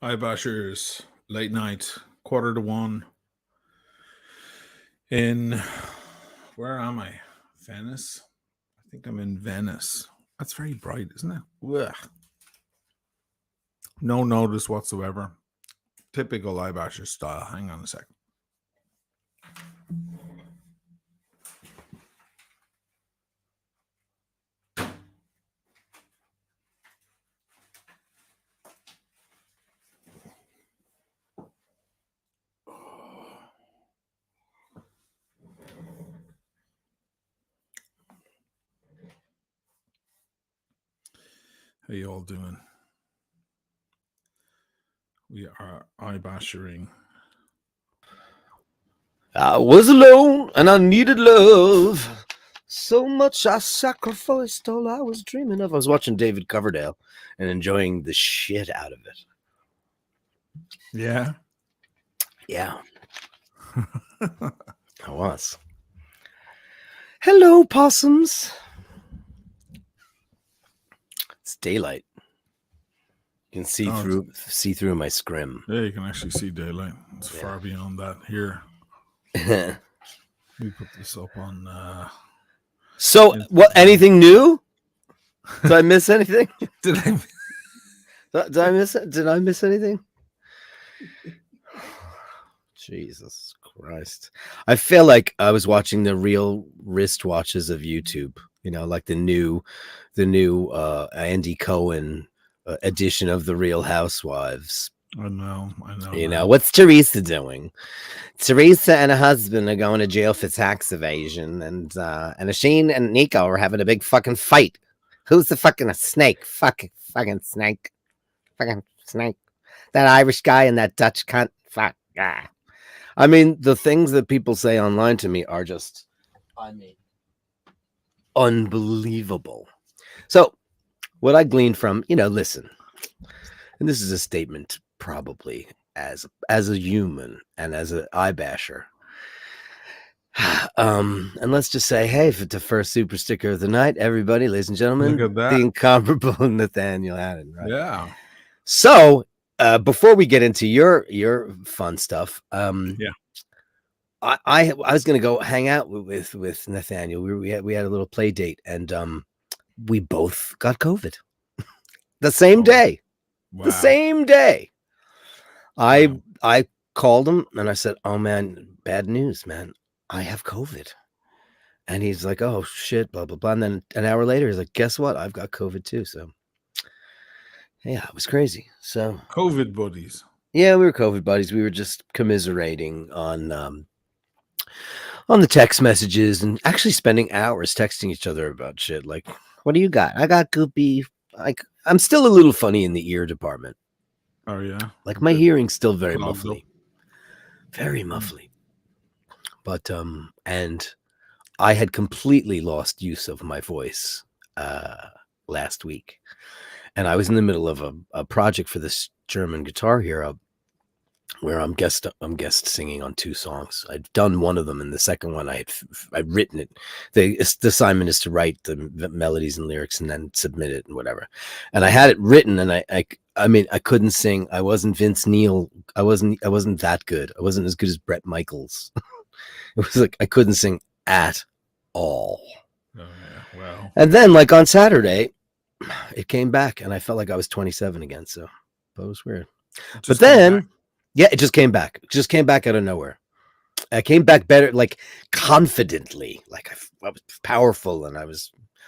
iBashers, late night, quarter to one. In where am I? Venice? I think I'm in Venice. That's very bright, isn't it? Ugh. No notice whatsoever. Typical iBashers style. Hang on a second. How you all doing? We are iBashering. I was alone and I needed love. So much I sacrificed all I was dreaming of. I was watching David Coverdale and enjoying the shit out of it. Yeah. Yeah, I was. Hello, possums. It's daylight. You can see through my scrim. Yeah, you can actually see daylight. It's far beyond that. Here, we put this up on. So, what? Anything new? Did I miss anything? Did I? Did I miss it? Did I miss anything? Jesus Christ! I feel like I was watching the real wristwatches of YouTube. You know, like the new Andy Cohen edition of the Real Housewives. I know. You know, what's Teresa doing? Teresa and her husband are going to jail for tax evasion, and Asheen and Nico are having a big fucking fight. Who's the fucking snake? Fucking snake. Fucking snake. That Irish guy and that Dutch cunt. Fuck. Ah. I mean, the things that people say online to me are just, unbelievable. So, what I gleaned from, listen, and this is a statement probably as a human and as an iBasher. And let's just say, hey, for the first super sticker of the night, everybody, ladies and gentlemen, Look at that. the incomparable Nathaniel Haddon, right? Yeah. So, before we get into your fun stuff, I was gonna go hang out with Nathaniel. We had a little play date, and we both got COVID the same day. Wow. The same day. I called him and I said, "Oh man, bad news, man. I have COVID." And he's like, "Oh shit, blah blah blah." And then an hour later, he's like, "Guess what? I've got COVID too." So yeah, it was crazy. So COVID buddies. Yeah, we were COVID buddies. We were just commiserating on the text messages and actually spending hours texting each other about shit. Like, what do you got? I got goopy. Like, I'm still a little funny in the ear department. Oh yeah. Like my hearing's still very Clogged muffly. Very muffly. But and I had completely lost use of my voice last week. And I was in the middle of a project for this German guitar hero where I'm guest singing on 2 songs. I'd done one of them, and the second one I'd written it. The assignment is to write the melodies and lyrics and then submit it and whatever. And I had it written, and I mean I couldn't sing. I wasn't Vince Neil. I wasn't that good. I wasn't as good as Bret Michaels. It was like I couldn't sing at all. Oh yeah. Wow. And then like on Saturday, it came back, and I felt like I was 27 again. So that was weird. But then. Yeah, it just came back. It just came back out of nowhere. I came back better, like confidently, like I was powerful, and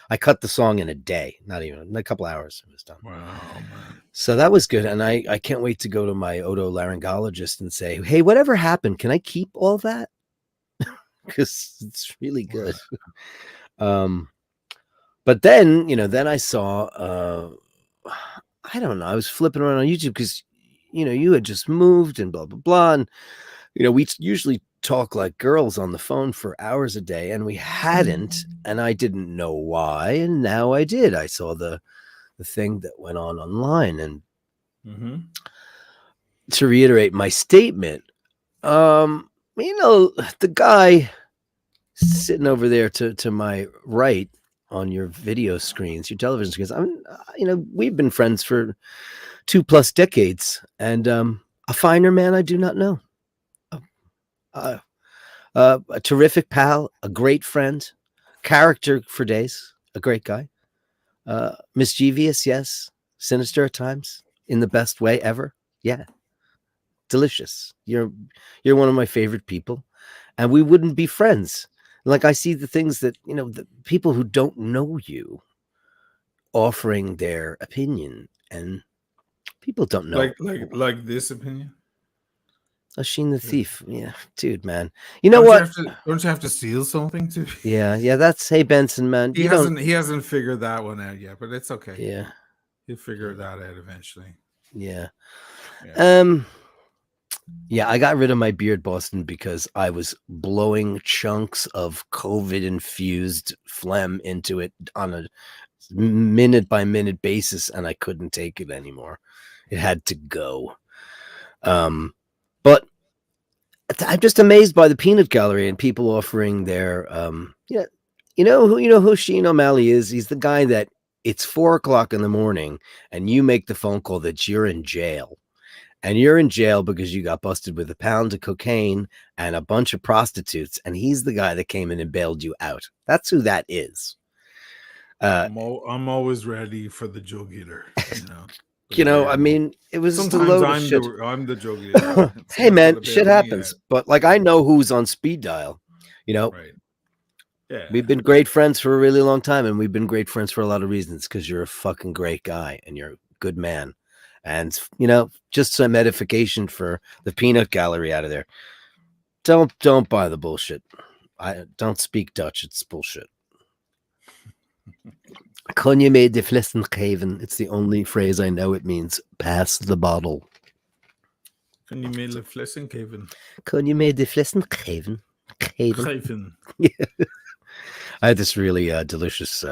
I cut the song in a day, not even in a couple hours. It was done. Wow, man. So that was good, and I can't wait to go to my otolaryngologist and say, hey, whatever happened? Can I keep all that? Because it's really good. But then, then I saw, I don't know, I was flipping around on YouTube because you had just moved and blah, blah, blah. And, we usually talk like girls on the phone for hours a day, and we hadn't, and I didn't know why. And now I did. I saw the thing that went on online. And to reiterate my statement, the guy sitting over there to my right on your video screens, your television screens. We've been friends for 2+ decades, and a finer man I do not know. A terrific pal, a great friend, character for days, a great guy. Mischievous, yes. Sinister at times, in the best way ever. Yeah. Delicious. You're one of my favorite people, and we wouldn't be friends. Like, I see the things that, the people who don't know you offering their opinion, and people don't know. Like this opinion. Sheen the Thief. Yeah, dude, man. You know what? Don't you have to steal something to? Yeah. That's Hey Benson, man. He hasn't figured that one out yet, but it's okay. Yeah, he'll figure that out eventually. Yeah. Yeah, I got rid of my beard, Boston, because I was blowing chunks of COVID-infused phlegm into it on a minute-by-minute basis, and I couldn't take it anymore. It had to go. But I'm just amazed by the peanut gallery and people offering their you know who Sheen O'Malley is? He's the guy that it's 4:00 in the morning and you make the phone call that you're in jail. And you're in jail because you got busted with a pound of cocaine and a bunch of prostitutes, and he's the guy that came in and bailed you out. That's who that is. I'm always ready for the joke eater. I mean, it was sometimes just a load of shit. I'm the joke eater. Hey man, shit happens. But like, I know who's on speed dial. Right. Yeah. We've been great friends for a really long time, and we've been great friends for a lot of reasons, because you're a fucking great guy and you're a good man. And just some edification for the peanut gallery out of there. Don't buy the bullshit. I don't speak Dutch. It's bullshit. Kun je mee de flessen geven? It's the only phrase I know. It means pass the bottle. Kun je mee de flessen geven? Kun je mee de flessen geven? Geven. I had this really delicious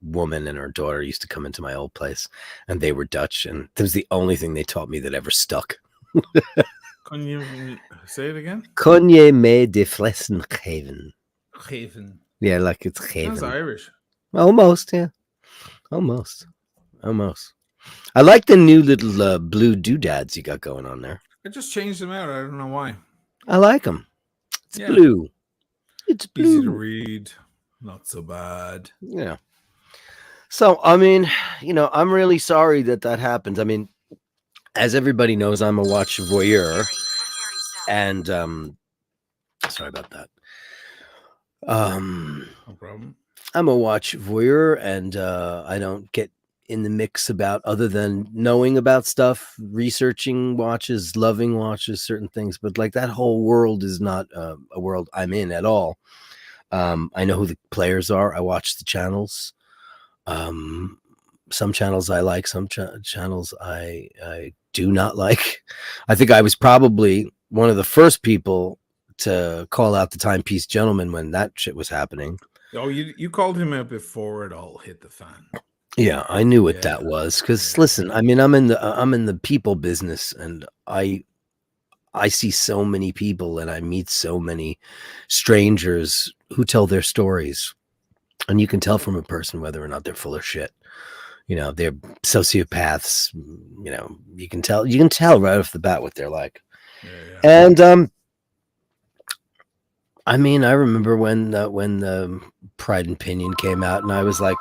woman and her daughter used to come into my old place, and they were Dutch, and that was the only thing they taught me that ever stuck. Kun je say it again? Kun je mee de flessen geven? Geven. Yeah, like it's geven. Sounds Irish. Almost, yeah. Almost. I like the new little blue doodads you got going on there. I just changed them out. I don't know why. I like them. It's blue. It's blue. Easy to read. Not so bad. Yeah. So, I mean, I'm really sorry that happened. I mean, as everybody knows, I'm a watch voyeur. And, sorry about that. No problem. I'm a watch voyeur, and I don't get in the mix about other than knowing about stuff, researching watches, loving watches, certain things. But like, that whole world is not a world I'm in at all. I know who the players are. I watch the channels. Some channels I like, some channels I do not like. I think I was probably one of the first people to call out the Timepiece Gentleman when that shit was happening. Oh, you called him out before it all hit the fan. Yeah, I knew what that was. Because listen, I mean, I'm in the people business, and I see so many people, and I meet so many strangers who tell their stories, and you can tell from a person whether or not they're full of shit. They're sociopaths. You can tell right off the bat what they're like. Yeah. And I mean, I remember when the Pride and Pinion came out, and I was like,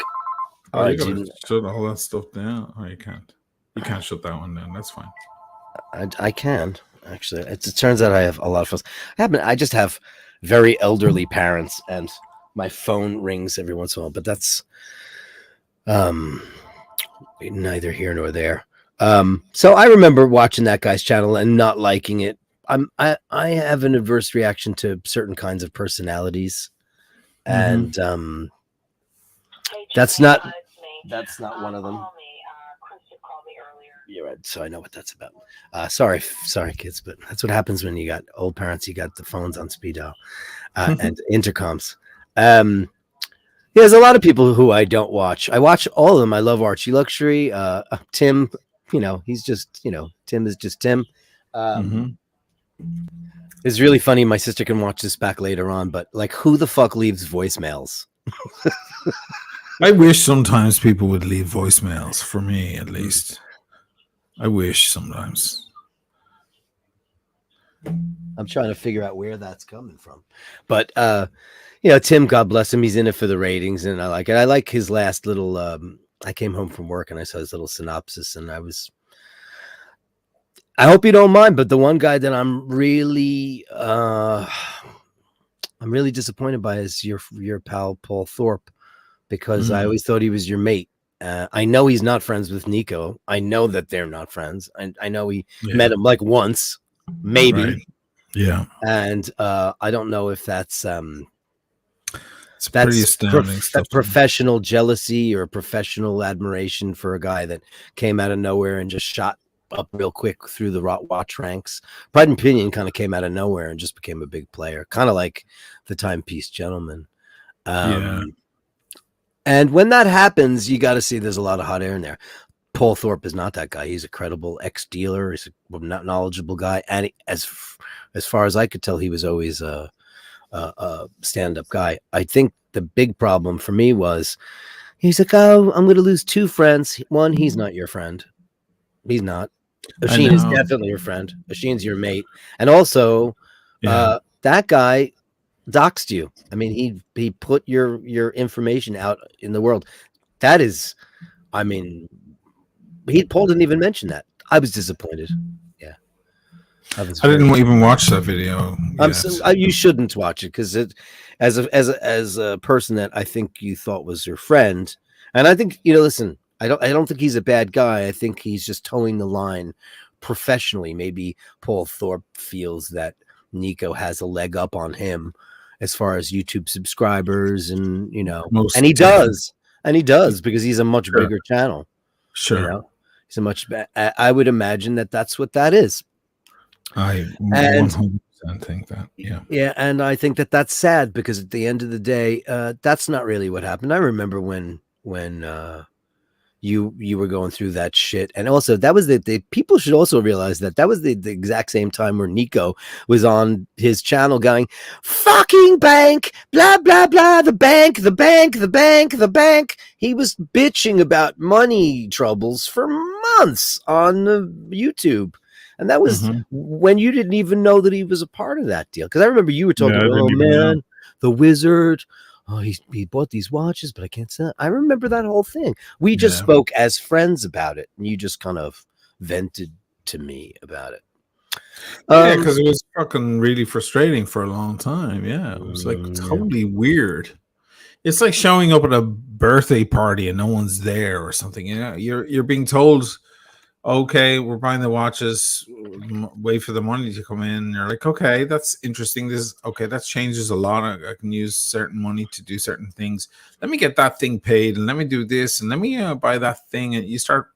"Oh, you gotta shut all that stuff down." Oh, you can't. You can't shut that one down. That's fine. I can actually. It turns out I have a lot of phones. I just have very elderly parents, and my phone rings every once in a while. But that's neither here nor there. So I remember watching that guy's channel and not liking it. I have an adverse reaction to certain kinds of personalities, and that's not one of them. You're right, so I know what that's about. Sorry, kids, but that's what happens when you got old parents. You got the phones on speed dial and intercoms. There's a lot of people who I don't watch. I watch all of them. I love Archie Luxury. Tim, he's just, Tim is just Tim. It's really funny. My sister can watch this back later on, but like, who the fuck leaves voicemails? I wish sometimes people would leave voicemails, for me at least. I wish sometimes. I'm trying to figure out where that's coming from. But you know, Tim, God bless him, he's in it for the ratings, and I like it. I like his last little I came home from work and I saw his little synopsis, and I hope you don't mind, but the one guy that I'm really disappointed by is your pal Paul Thorpe, because I always thought he was your mate. I know he's not friends with Nico. I know that they're not friends. I know he met him like once, maybe. Right. Yeah. And I don't know if that's it's pretty astounding stuff. Professional jealousy or professional admiration for a guy that came out of nowhere and just shot up real quick through the watch ranks. Pride and Pinion kind of came out of nowhere and just became a big player, kind of like the Timepiece Gentleman. And when that happens, you got to see there's a lot of hot air in there. Paul Thorpe is not that guy. He's a credible ex-dealer. He's a knowledgeable guy. And as far as I could tell, he was always a stand-up guy. I think the big problem for me was he's like, oh, I'm going to lose two friends. One, he's not your friend. He's not. Oisin is definitely your friend. Oisin's your mate. And also, that guy doxed you. I mean, he put your information out in the world. That is, I mean, Paul didn't even mention that. I was disappointed. Yeah, I didn't even watch that video. You shouldn't watch it, because as a person that I think you thought was your friend, and I think, you know, listen, I don't think he's a bad guy. I think he's just towing the line professionally. Maybe Paul Thorpe feels that Nico has a leg up on him as far as YouTube subscribers, and you know, and he does because he's a much bigger channel. Sure, you know? He's a much. I would imagine that that's what that is. I 100% think that. Yeah, and I think that that's sad, because at the end of the day, that's not really what happened. I remember when you were going through that shit, and also that was the people should also realize that was the exact same time where Nico was on his channel going, fucking bank, blah blah blah, the bank. He was bitching about money troubles for months on YouTube, and that was when you didn't even know that he was a part of that deal. Because I remember you were talking, oh man, the wizard. Oh, he bought these watches, but I can't sell it. I remember that whole thing. We just spoke as friends about it, and you just kind of vented to me about it. Yeah, because it was fucking really frustrating for a long time. Yeah, it was like totally weird. It's like showing up at a birthday party and no one's there or something. You know, you're being told, okay, we're buying the watches, wait for the money to come in. And you're like, okay, that's interesting. That changes a lot. I can use certain money to do certain things. Let me get that thing paid, and let me do this, and let me buy that thing. And you start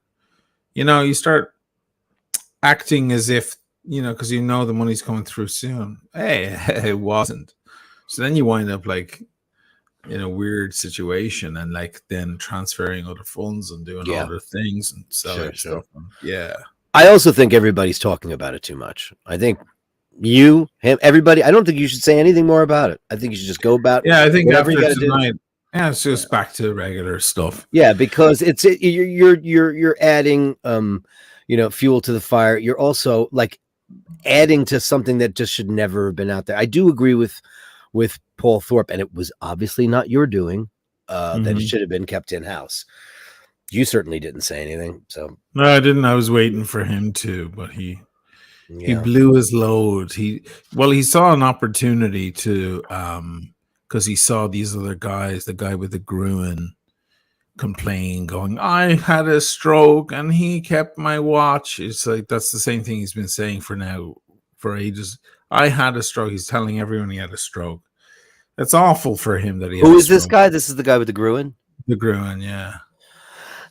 acting as if, you know, because you know the money's coming through soon. Hey, it wasn't. So then you wind up like in a weird situation, and like then transferring other funds and doing other things and selling stuff. Yeah. I also think everybody's talking about it too much. I think you, him, everybody, I don't think you should say anything more about it. I think you should just go about I think after tonight, it's just back to regular stuff. Yeah, because you're adding you know, fuel to the fire. You're also like adding to something that just should never have been out there. I do agree with Paul Thorpe, and it was obviously not your doing, that it should have been kept in-house. You certainly didn't say anything. So no, I didn't. I was waiting for him to, but he blew his load. He saw an opportunity to, because he saw these other guys, the guy with the Gruen complain, going, I had a stroke and he kept my watch. It's like, that's the same thing he's been saying for ages. I had a stroke. He's telling everyone he had a stroke. It's awful for him that he. Who is this guy? This is the guy with the Gruen? The Gruen, yeah.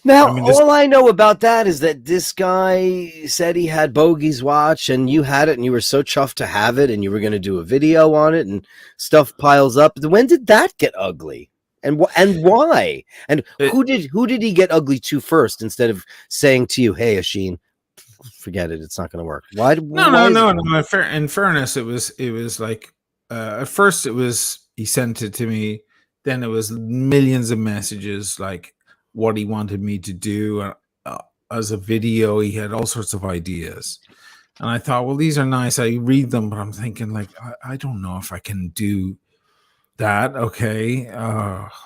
Now, all I know about that is that this guy said he had Bogey's watch, and you had it, and you were so chuffed to have it, and you were going to do a video on it, and stuff piles up. When did that get ugly? And why? And who did he get ugly to first, instead of saying to you, hey, Oisin, forget it, it's not going to work? Why? No. In fairness, it was like at first it was, he sent it to me Then it was millions of messages like what he wanted me to do as a video. He had all sorts of ideas. And I thought, well, these are nice. I read them, but I'm thinking, like, I don't know if I can do that. Okay.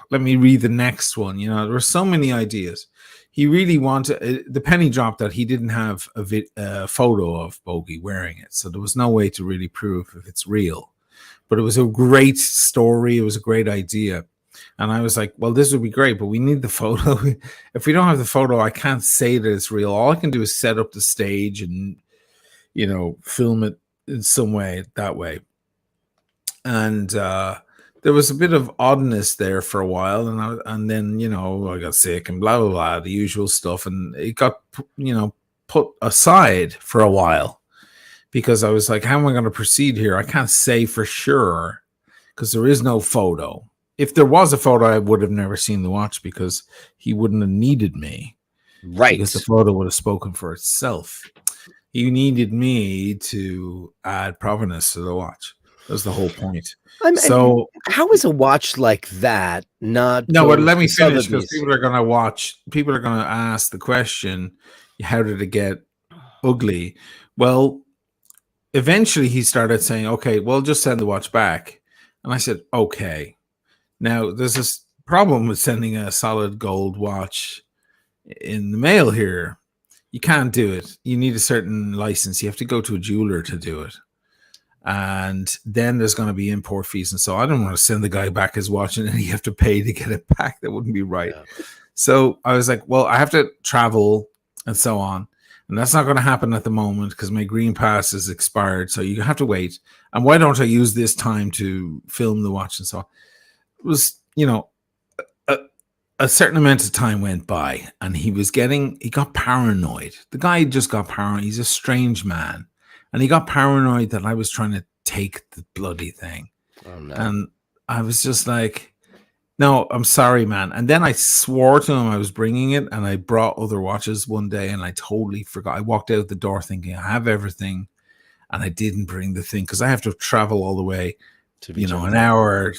Let me read the next one. You know, there were so many ideas. He really wanted the penny dropped that he didn't have a photo of Bogey wearing it. So there was no way to really prove if it's real. But it was a great story. It was a great idea. And I was like, well, this would be great, but we need the photo. If we don't have the photo, I can't say that it's real. All I can do is set up the stage and, you know, film it in some way that way. And there was a bit of oddness there for a while, and then, you know, I got sick and blah blah blah, the usual stuff, and it got, you know, put aside for a while because I was like, how am I going to proceed here? I can't say for sure because there is no photo. If there was a photo, I would have never seen the watch because he wouldn't have needed me, right? Because the photo would have spoken for itself. He needed me to add provenance to the watch. That's the whole point. So how is a watch like that not? No, but let me finish because people are going to watch. People are going to ask the question, how did it get ugly? Well, eventually he started saying, okay, well, just send the watch back. And I said, okay. Now, there's this problem with sending a solid gold watch in the mail here. You can't do it. You need a certain license. You have to go to a jeweler to do it. And then there's going to be import fees. And so I don't want to send the guy back his watch and then you have to pay to get it back. That wouldn't be right. Yeah. So I was like, well, I have to travel and so on. And that's not going to happen at the moment because my green pass is expired. So you have to wait. And why don't I use this time to film the watch and so on? It was, you know, a certain amount of time went by and he got paranoid. The guy just got paranoid. He's a strange man. And he got paranoid that I was trying to take the bloody thing. Oh, no. And I was just like, no, I'm sorry, man. And then I swore to him I was bringing it, and I brought other watches one day, and I totally forgot. I walked out the door thinking I have everything, and I didn't bring the thing because I have to travel all the way, an hour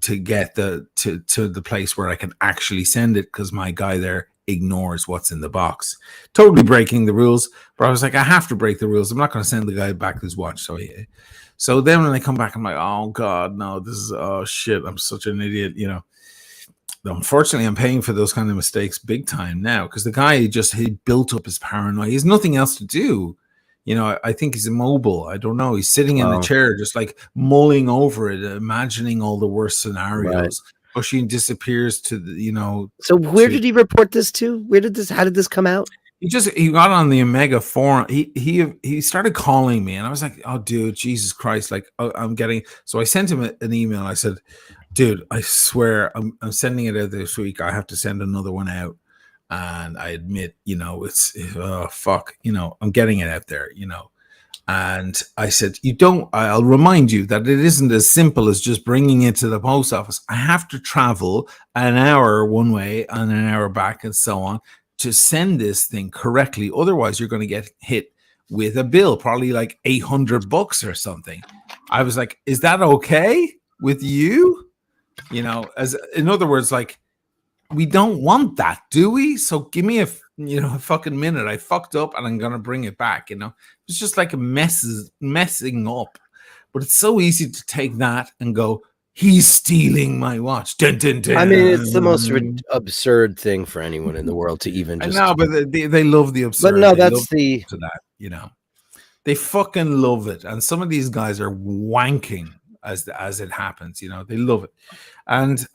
to get to the place where I can actually send it because my guy there ignores what's in the box. Totally breaking the rules, but I was like, I have to break the rules. I'm not going to send the guy back his watch. So then when I come back, I'm like, oh God, no, this is, oh shit, I'm such an idiot, you know. Unfortunately, I'm paying for those kind of mistakes big time now because the guy he built up his paranoia. He has nothing else to do. You know, I think he's immobile. I don't know. He's sitting in the chair, just like mulling over it, imagining all the worst scenarios. Right. Oisin disappears to the, you know. So where did he report this to? How did this come out? He got on the Omega forum. He started calling me, and I was like, oh, dude, Jesus Christ. Like, I'm getting, so I sent him an email. I said, dude, I swear I'm sending it out this week. I have to send another one out. And I admit, you know, it's fuck, you know, I'm getting it out there, you know. And I said, I'll remind you that it isn't as simple as just bringing it to the post office. I have to travel an hour one way and an hour back and so on to send this thing correctly. Otherwise, you're going to get hit with a bill, probably like $800 or something. I was like, is that okay with you? You know, in other words, like, we don't want that, do we? So give me a fucking minute. I fucked up and I'm going to bring it back, you know. It's just like messing up. But it's so easy to take that and go, he's stealing my watch. Dun, dun, dun. I mean, it's the most absurd thing for anyone in the world to even just... I know, but they love the absurd. But no, that's the... To that, you know. They fucking love it. And some of these guys are wanking as it happens, you know. They love it. And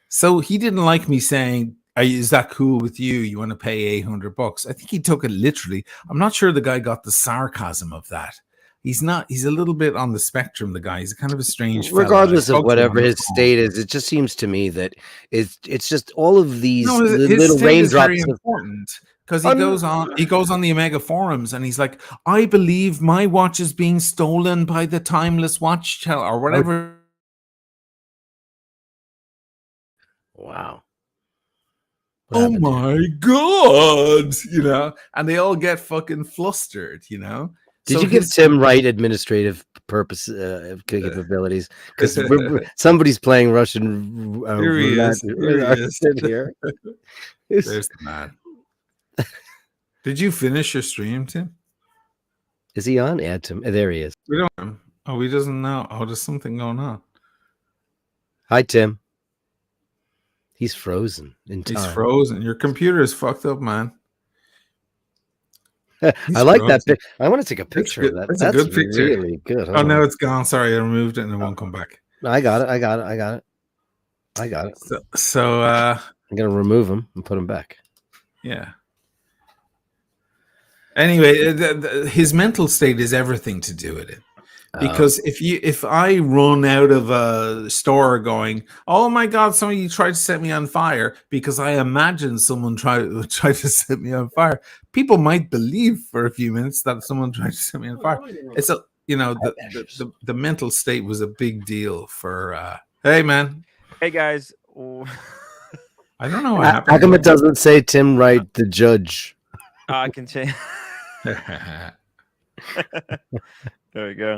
so he didn't like me saying, is that cool with you? You want to pay $800? I think he took it literally. I'm not sure the guy got the sarcasm of that. He's a little bit on the spectrum, the guy. He's kind of a strange fella. Regardless of whatever his state is, it just seems to me that it's just all of these little raindrops. Is very important because he goes on the Omega forums and he's like, I believe my watch is being stolen by the timeless watch or whatever. Wow. Oh my God, you know, and they all get fucking flustered, you know. Did you give Tim right administrative purpose capabilities? Because somebody's playing Russian here he roulette. is. Here he is. Here. There's the man. Did you finish your stream, Tim? Is he on? Yeah, Tim. There he is. We don't. Oh, he doesn't know. Oh, there's something going on. Hi, Tim. He's frozen in time. He's frozen. Your computer is fucked up, man. I like that. I want to take a picture of that. That's a good picture. Really good. Oh, no, it's gone. Sorry, I removed it and it won't come back. I got it. So I'm gonna remove him and put him back. Yeah. Anyway, his mental state is everything to do with it. Because if I run out of a store going, oh my God, somebody tried to set me on fire, because I imagine someone tried to set me on fire, people might believe for a few minutes that someone tried to set me on fire. It's a the mental state was a big deal for hey man. Hey guys. I don't know what happened. How come it doesn't say Tim Wright, the judge? I can change. There we go.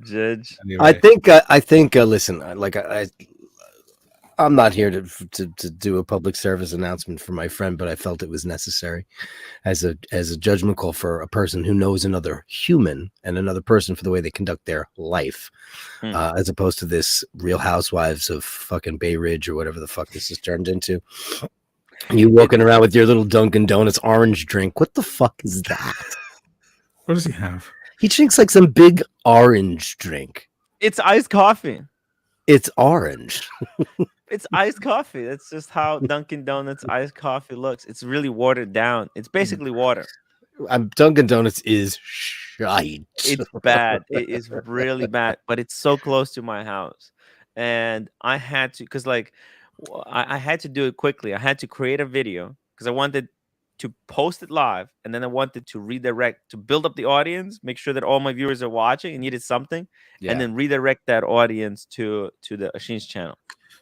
Judge. Anyway. I think listen, I'm not here to do a public service announcement for my friend, but I felt it was necessary as a judgment call for a person who knows another human and another person for the way they conduct their life, as opposed to this Real Housewives of fucking Bay Ridge or whatever the fuck this has turned into. You walking around with your little Dunkin' Donuts orange drink. What the fuck is that? What does he have? He drinks like some big orange drink. It's iced coffee. It's orange. It's iced coffee. That's just how Dunkin' Donuts iced coffee looks. It's really watered down. It's basically water. Dunkin' Donuts is shite. It's bad. It is really bad. But it's so close to my house, and I had to, because I had to do it quickly. I had to create a video because I wanted to post it live, and then I wanted to redirect to build up the audience, make sure that all my viewers are watching and needed something, and then redirect that audience to the Ashin's channel.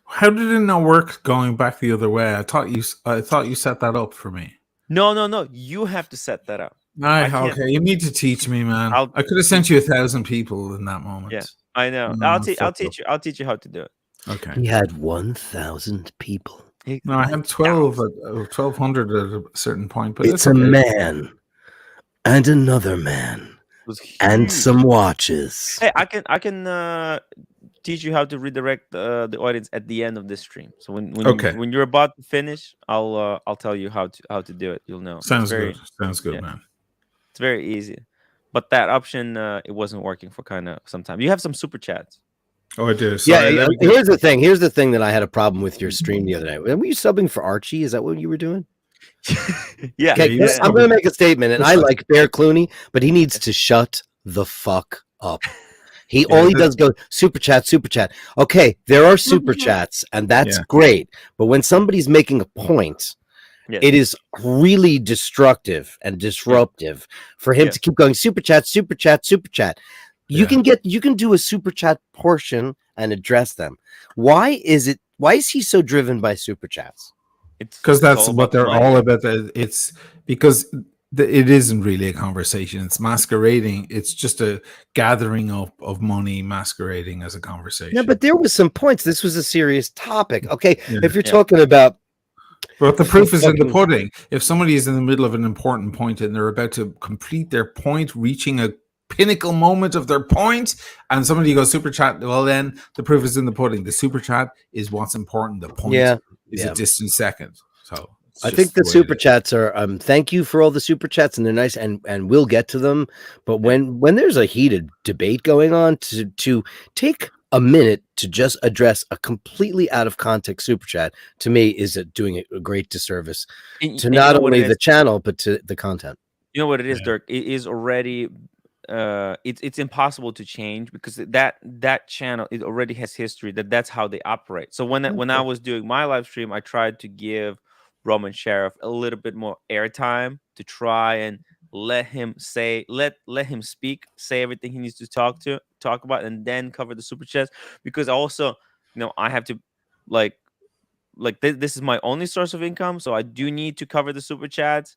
How did it not work going back the other way? I thought you set that up for me. No. You have to set that up. Okay, you need to teach me, man. I could have sent you 1,000 people in that moment. Yeah, I know. I'll teach you. I'll teach you how to do it. Okay. He had 1,000 people. No, I had 1,200 at a certain point. But it's a man and another man and some watches. Hey, I can teach you how to redirect the audience at the end of this stream. So when you're about to finish, I'll tell you how to do it. You'll know. Sounds good. Sounds good, man. It's very easy. But that option, it wasn't working for kind of some time. You have some super chats. Oh, I do. Sorry, here's the thing. Here's the thing that I had a problem with your stream the other night. Were you subbing for Archie? Is that what you were doing? Yeah. Okay, I'm going to make a statement, and I like Bear Clooney, but he needs to shut the fuck up. All he does go super chat. Okay, there are super chats, and that's great. But when somebody's making a point, it is really destructive and disruptive for him to keep going super chat. You can do a super chat portion and address them. Why is he so driven by super chats? It's because that's what they're all about. It's because it isn't really a conversation. It's masquerading. It's just a gathering up of money masquerading as a conversation. Yeah, but there was some points. This was a serious topic. Okay, if you're talking about. But the proof is in the pudding. If somebody is in the middle of an important point and they're about to complete their point, reaching a pinnacle moment of their point, and somebody goes super chat, well, then the proof is in the pudding. The super chat is what's important. The point is a distant second. So I think the super chats are thank you for all the super chats, and they're nice, and we'll get to them. But when there's a heated debate going on, to take a minute to just address a completely out of context super chat, to me is doing a great disservice to not only the channel but to the content. You know what it is, Dirk? It is already it's impossible to change, because that channel, it already has history. That's how they operate. So when I was doing my live stream, I tried to give Roman Sheriff a little bit more airtime to try and let him speak, say everything he needs to talk about, and then cover the super chats. Because also, I have to this is my only source of income, so I do need to cover the super chats.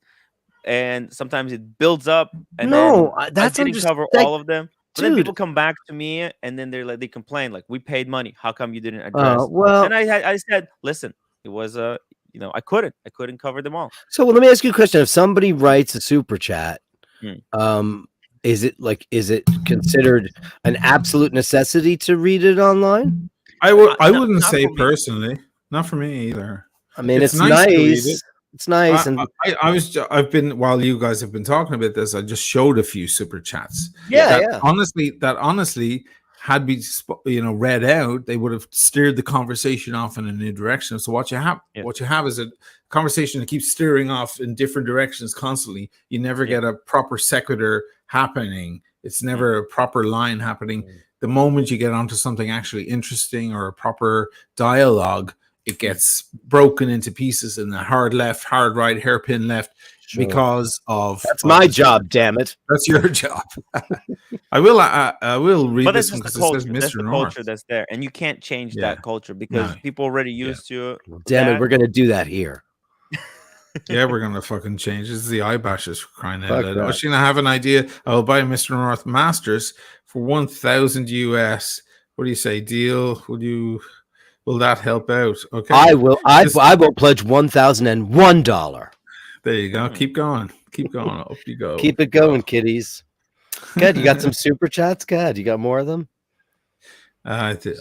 and sometimes it builds up, and No, then that's I didn't cover all of them. But then dude. people come back to me, and then they complain like, "We paid money. How come you didn't address?" Well, And I said, "Listen, it was I couldn't cover them all." So let me ask you a question: if somebody writes a super chat, Hmm. is it considered an absolute necessity to read it online? I wouldn't not say for me. personally, not for me either. I mean, it's nice to read it. It's nice, and I've been, while you guys have been talking about this, I just showed a few super chats. yeah. That honestly had been read out, they would have steered the conversation off in a new direction. So what you have is a conversation that keeps steering off in different directions constantly. You never get a proper sequitur happening. It's never a proper line happening. The moment you get onto something actually interesting or a proper dialogue, it gets broken into pieces in the hard left, hard right, hairpin left, because of that's my job. Damn it, that's your job. I will read this one because it says That's Mr. the North. culture that's there, and you can't change that culture because people already used to it. Damn it, we're gonna do that here. Yeah, we're gonna fucking change. This is the iBashers for crying out loud. that. Oh, Sheena, I have an idea. I'll buy Mr. North Masters for 1,000 US. What do you say? Deal? Will that help out? Okay. I will pledge $1,001. There you go. Keep going. Keep going. Up you go. Keep it going, kiddies. Good. You got some super chats? Good. You got more of them? I do.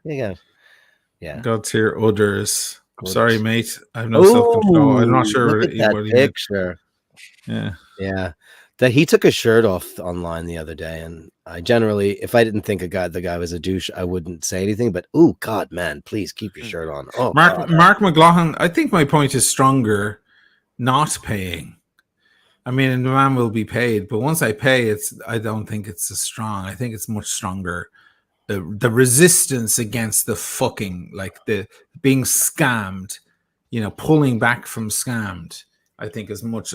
Yeah. Yeah. God's here. Others. I'm sorry, mate. I have no self-control. I'm not sure look at that picture. Yeah. That he took his shirt off online the other day, and I generally, if I didn't think the guy was a douche, I wouldn't say anything. But oh God, man, please keep your shirt on. Oh, Mark McLaughlin. I think my point is stronger. Not paying. I mean, the man will be paid, but once I pay, I don't think it's as strong. I think it's much stronger. The resistance against the fucking, like the being scammed, pulling back from scammed, I think is much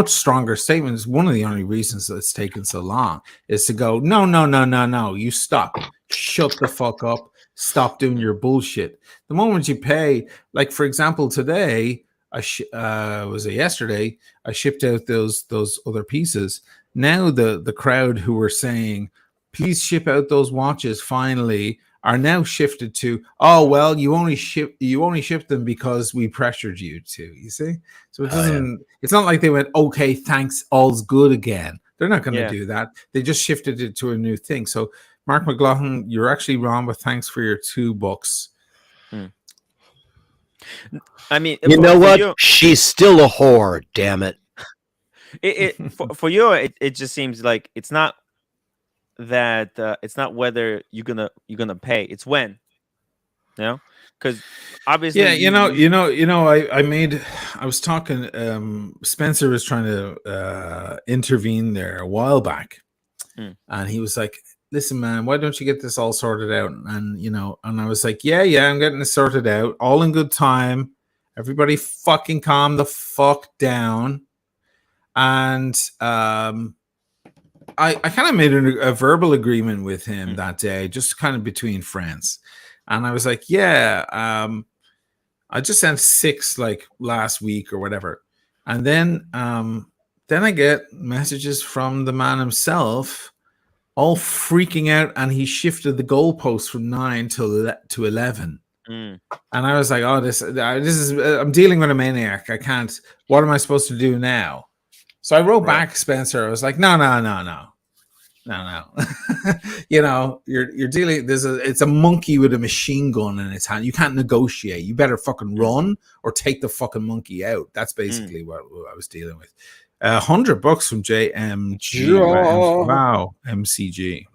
stronger statement. Is one of the only reasons that it's taken so long is to go, no, you stop, shut the fuck up, stop doing your bullshit. The moment you pay, like for example, today, was it yesterday? I shipped out those other pieces. Now the crowd who were saying, please ship out those watches finally, are now shifted to, oh well, you only ship them because we pressured you to. You see, so it doesn't. It's not like they went, okay, thanks, all's good again. They're not going to do that. They just shifted it to a new thing. So Mark McLaughlin, you're actually wrong, but thanks for your $2. I mean, you know what? She's still a whore. Damn it! For you, it just seems like it's not that it's not whether you're gonna pay. It's when, because obviously, I was talking. Spencer was trying to intervene there a while back, and he was like, listen, man, why don't you get this all sorted out? And and I was like, yeah, I'm getting it sorted out, all in good time. Everybody fucking calm the fuck down. And I kind of made a verbal agreement with him that day, just kind of between friends. And I was like, yeah, I just sent 6 like last week or whatever. And then I get messages from the man himself, all freaking out, and he shifted the goalpost from 9 to 11. And I was like, oh, this is, I'm dealing with a maniac. I can't. What am I supposed to do now? So I wrote back Spencer. I was like, no. You're dealing. It's a monkey with a machine gun in its hand. You can't negotiate. You better fucking run or take the fucking monkey out. That's basically what I was dealing with. $100 from JMG. Wow, MCG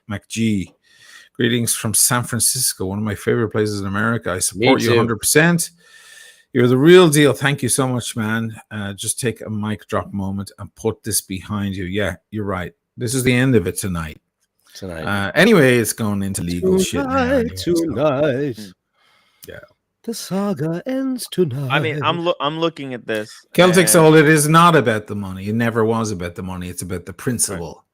MacG. Greetings from San Francisco, one of my favorite places in America. I support you 100%. You're the real deal. Thank you so much, man. Just take a mic drop moment and put this behind you. Yeah, you're right. This is the end of it tonight. Anyway, it's going into legal shit now. Anyway, tonight. So. Yeah. The saga ends tonight. I mean, I'm looking at this. Celtic Soul, it is not about the money. It never was about the money. It's about the principle.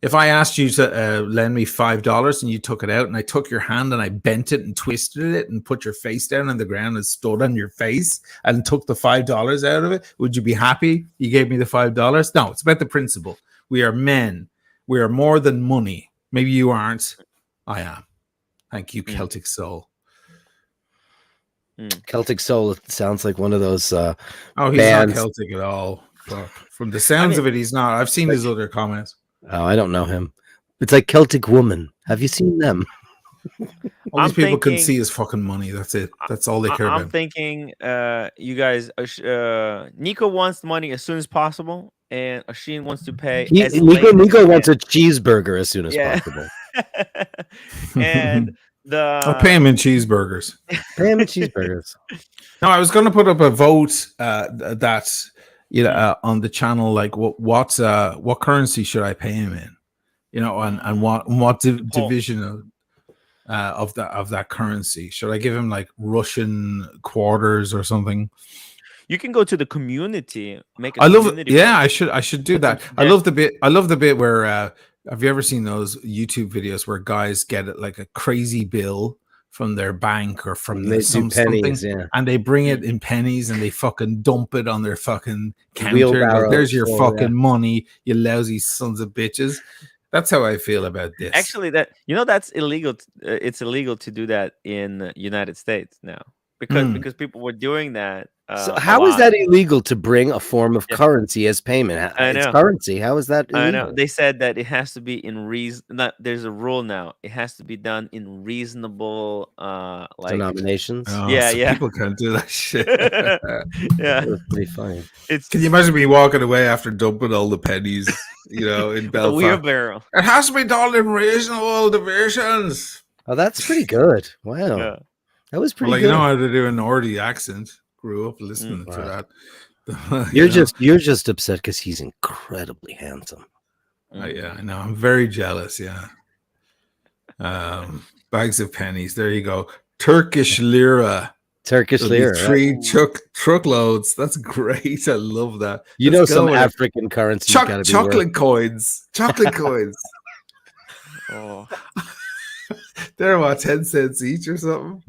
If I asked you to lend me $5 and you took it out, and I took your hand and I bent it and twisted it and put your face down on the ground and stood on your face and took the $5 out of it, would you be happy you gave me the $5? No, it's about the principle. We are men. We are more than money. Maybe you aren't. I am. Thank you, Celtic Soul. Celtic Soul sounds like one of those he's bands. not Celtic at all. Fuck. From the sounds of it, he's not. I've seen his other comments. Oh, I don't know him. It's like Celtic Woman. Have you seen them? All these people can see is fucking money. That's it. That's all they care about. I'm thinking, you guys, Nico wants money as soon as possible, and Ashin wants to pay. Nico wants a cheeseburger as soon as possible. And I'll pay him in cheeseburgers. Pay him in cheeseburgers. No, I was going to put up a vote that on the channel, like what currency should I pay him in, and what division of that currency should I give him, like Russian quarters or something? You can go to the community. I should do that. I love the bit where. Have you ever seen those YouTube videos where guys get like a crazy bill from their bank or from pennies, and they bring it in pennies and they fucking dump it on their fucking counter? Like, there's your fucking money, you lousy sons of bitches. That's how I feel about this. Actually, that's illegal. It's illegal to do that in the United States now because people were doing that. So how is that illegal to bring a form of currency as payment? It's currency. How is that illegal? I know. They said that it has to be in reason. There's a rule now. It has to be done in reasonable denominations. People can't do that shit. Yeah, that's pretty funny. Can you imagine me walking away after dumping all the pennies, in Belfast? The wheelbarrow. It has to be done in reasonable divisions. Oh, that's pretty good. Wow, that was pretty good. You know how to do an Ordy accent. Grew up listening to that. You're just upset because he's incredibly handsome. Yeah, I know. I'm very jealous. Yeah. Bags of pennies. There you go. Turkish lira. Three truckloads. That's great. I love that. Some African currency. Chocolate coins. Chocolate coins. Oh, they're what, 10 cents each or something?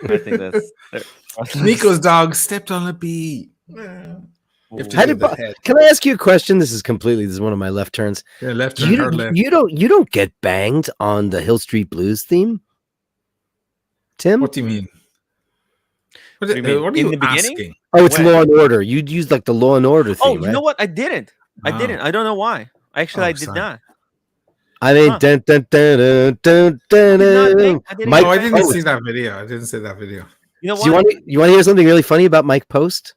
I think that's. Nico's dog stepped on a bee. Can I ask you a question? This is one of my left turns. Yeah, left turn. Left. You don't get banged on the Hill Street Blues theme, Tim? What do you mean? What are you in the asking? beginning? Oh, it's Law and Order. You'd use like the Law and Order theme. Oh, you right? know what? I didn't. I don't know why. Actually, I did not. I mean, I didn't see that video. I didn't see that video. You know what? So you want to hear something really funny about Mike Post?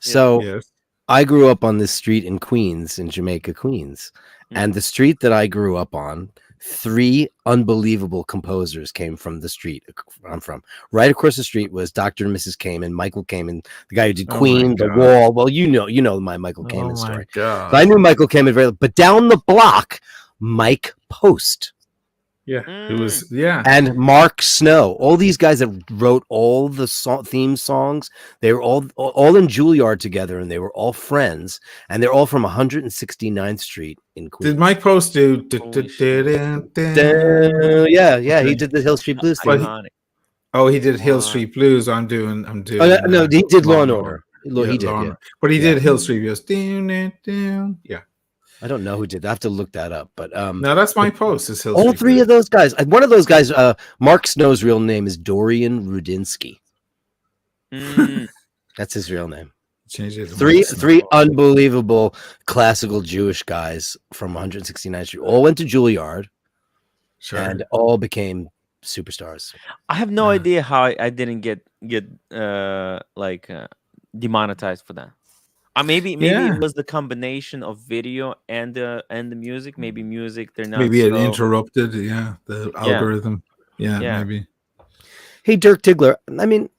So yes. I grew up on this street in Queens, in Jamaica, Queens. And the street that I grew up on, 3 unbelievable composers came from the street I'm from. Right across the street was Dr. and Mrs. Kamen, Michael Kamen, the guy who did Queen, The Wall. Well, you know my Michael Kamen story. God. So I knew Michael Kamen very well. But down the block, Mike Post. Yeah, it was. Yeah, and Mark Snow, all these guys that wrote all the theme songs, they were all in Juilliard together, and they were all friends, and they're all from 169th Street in Queens. Did Mike Post do? Yeah, he did the Hill Street Blues theme. Oh, he did Hill Street Blues. I'm doing. Oh, no, he did Law and Order. He did, but he did Hill Street Blues. Yeah. I don't know who did that. I have to look that up. But no, that's my post. It's all 3 of those guys. One of those guys, Mark Snow's real name is Dorian Rudinsky. That's his real name. Change it. Three unbelievable classical Jewish guys from 169th Street. All went to Juilliard, and all became superstars. I have no idea how I didn't get demonetized for that. Maybe it was the combination of video and the music. Maybe music they're not. Maybe it interrupted. Yeah, the algorithm. Yeah, maybe. Hey, Dirk Tigler. I mean,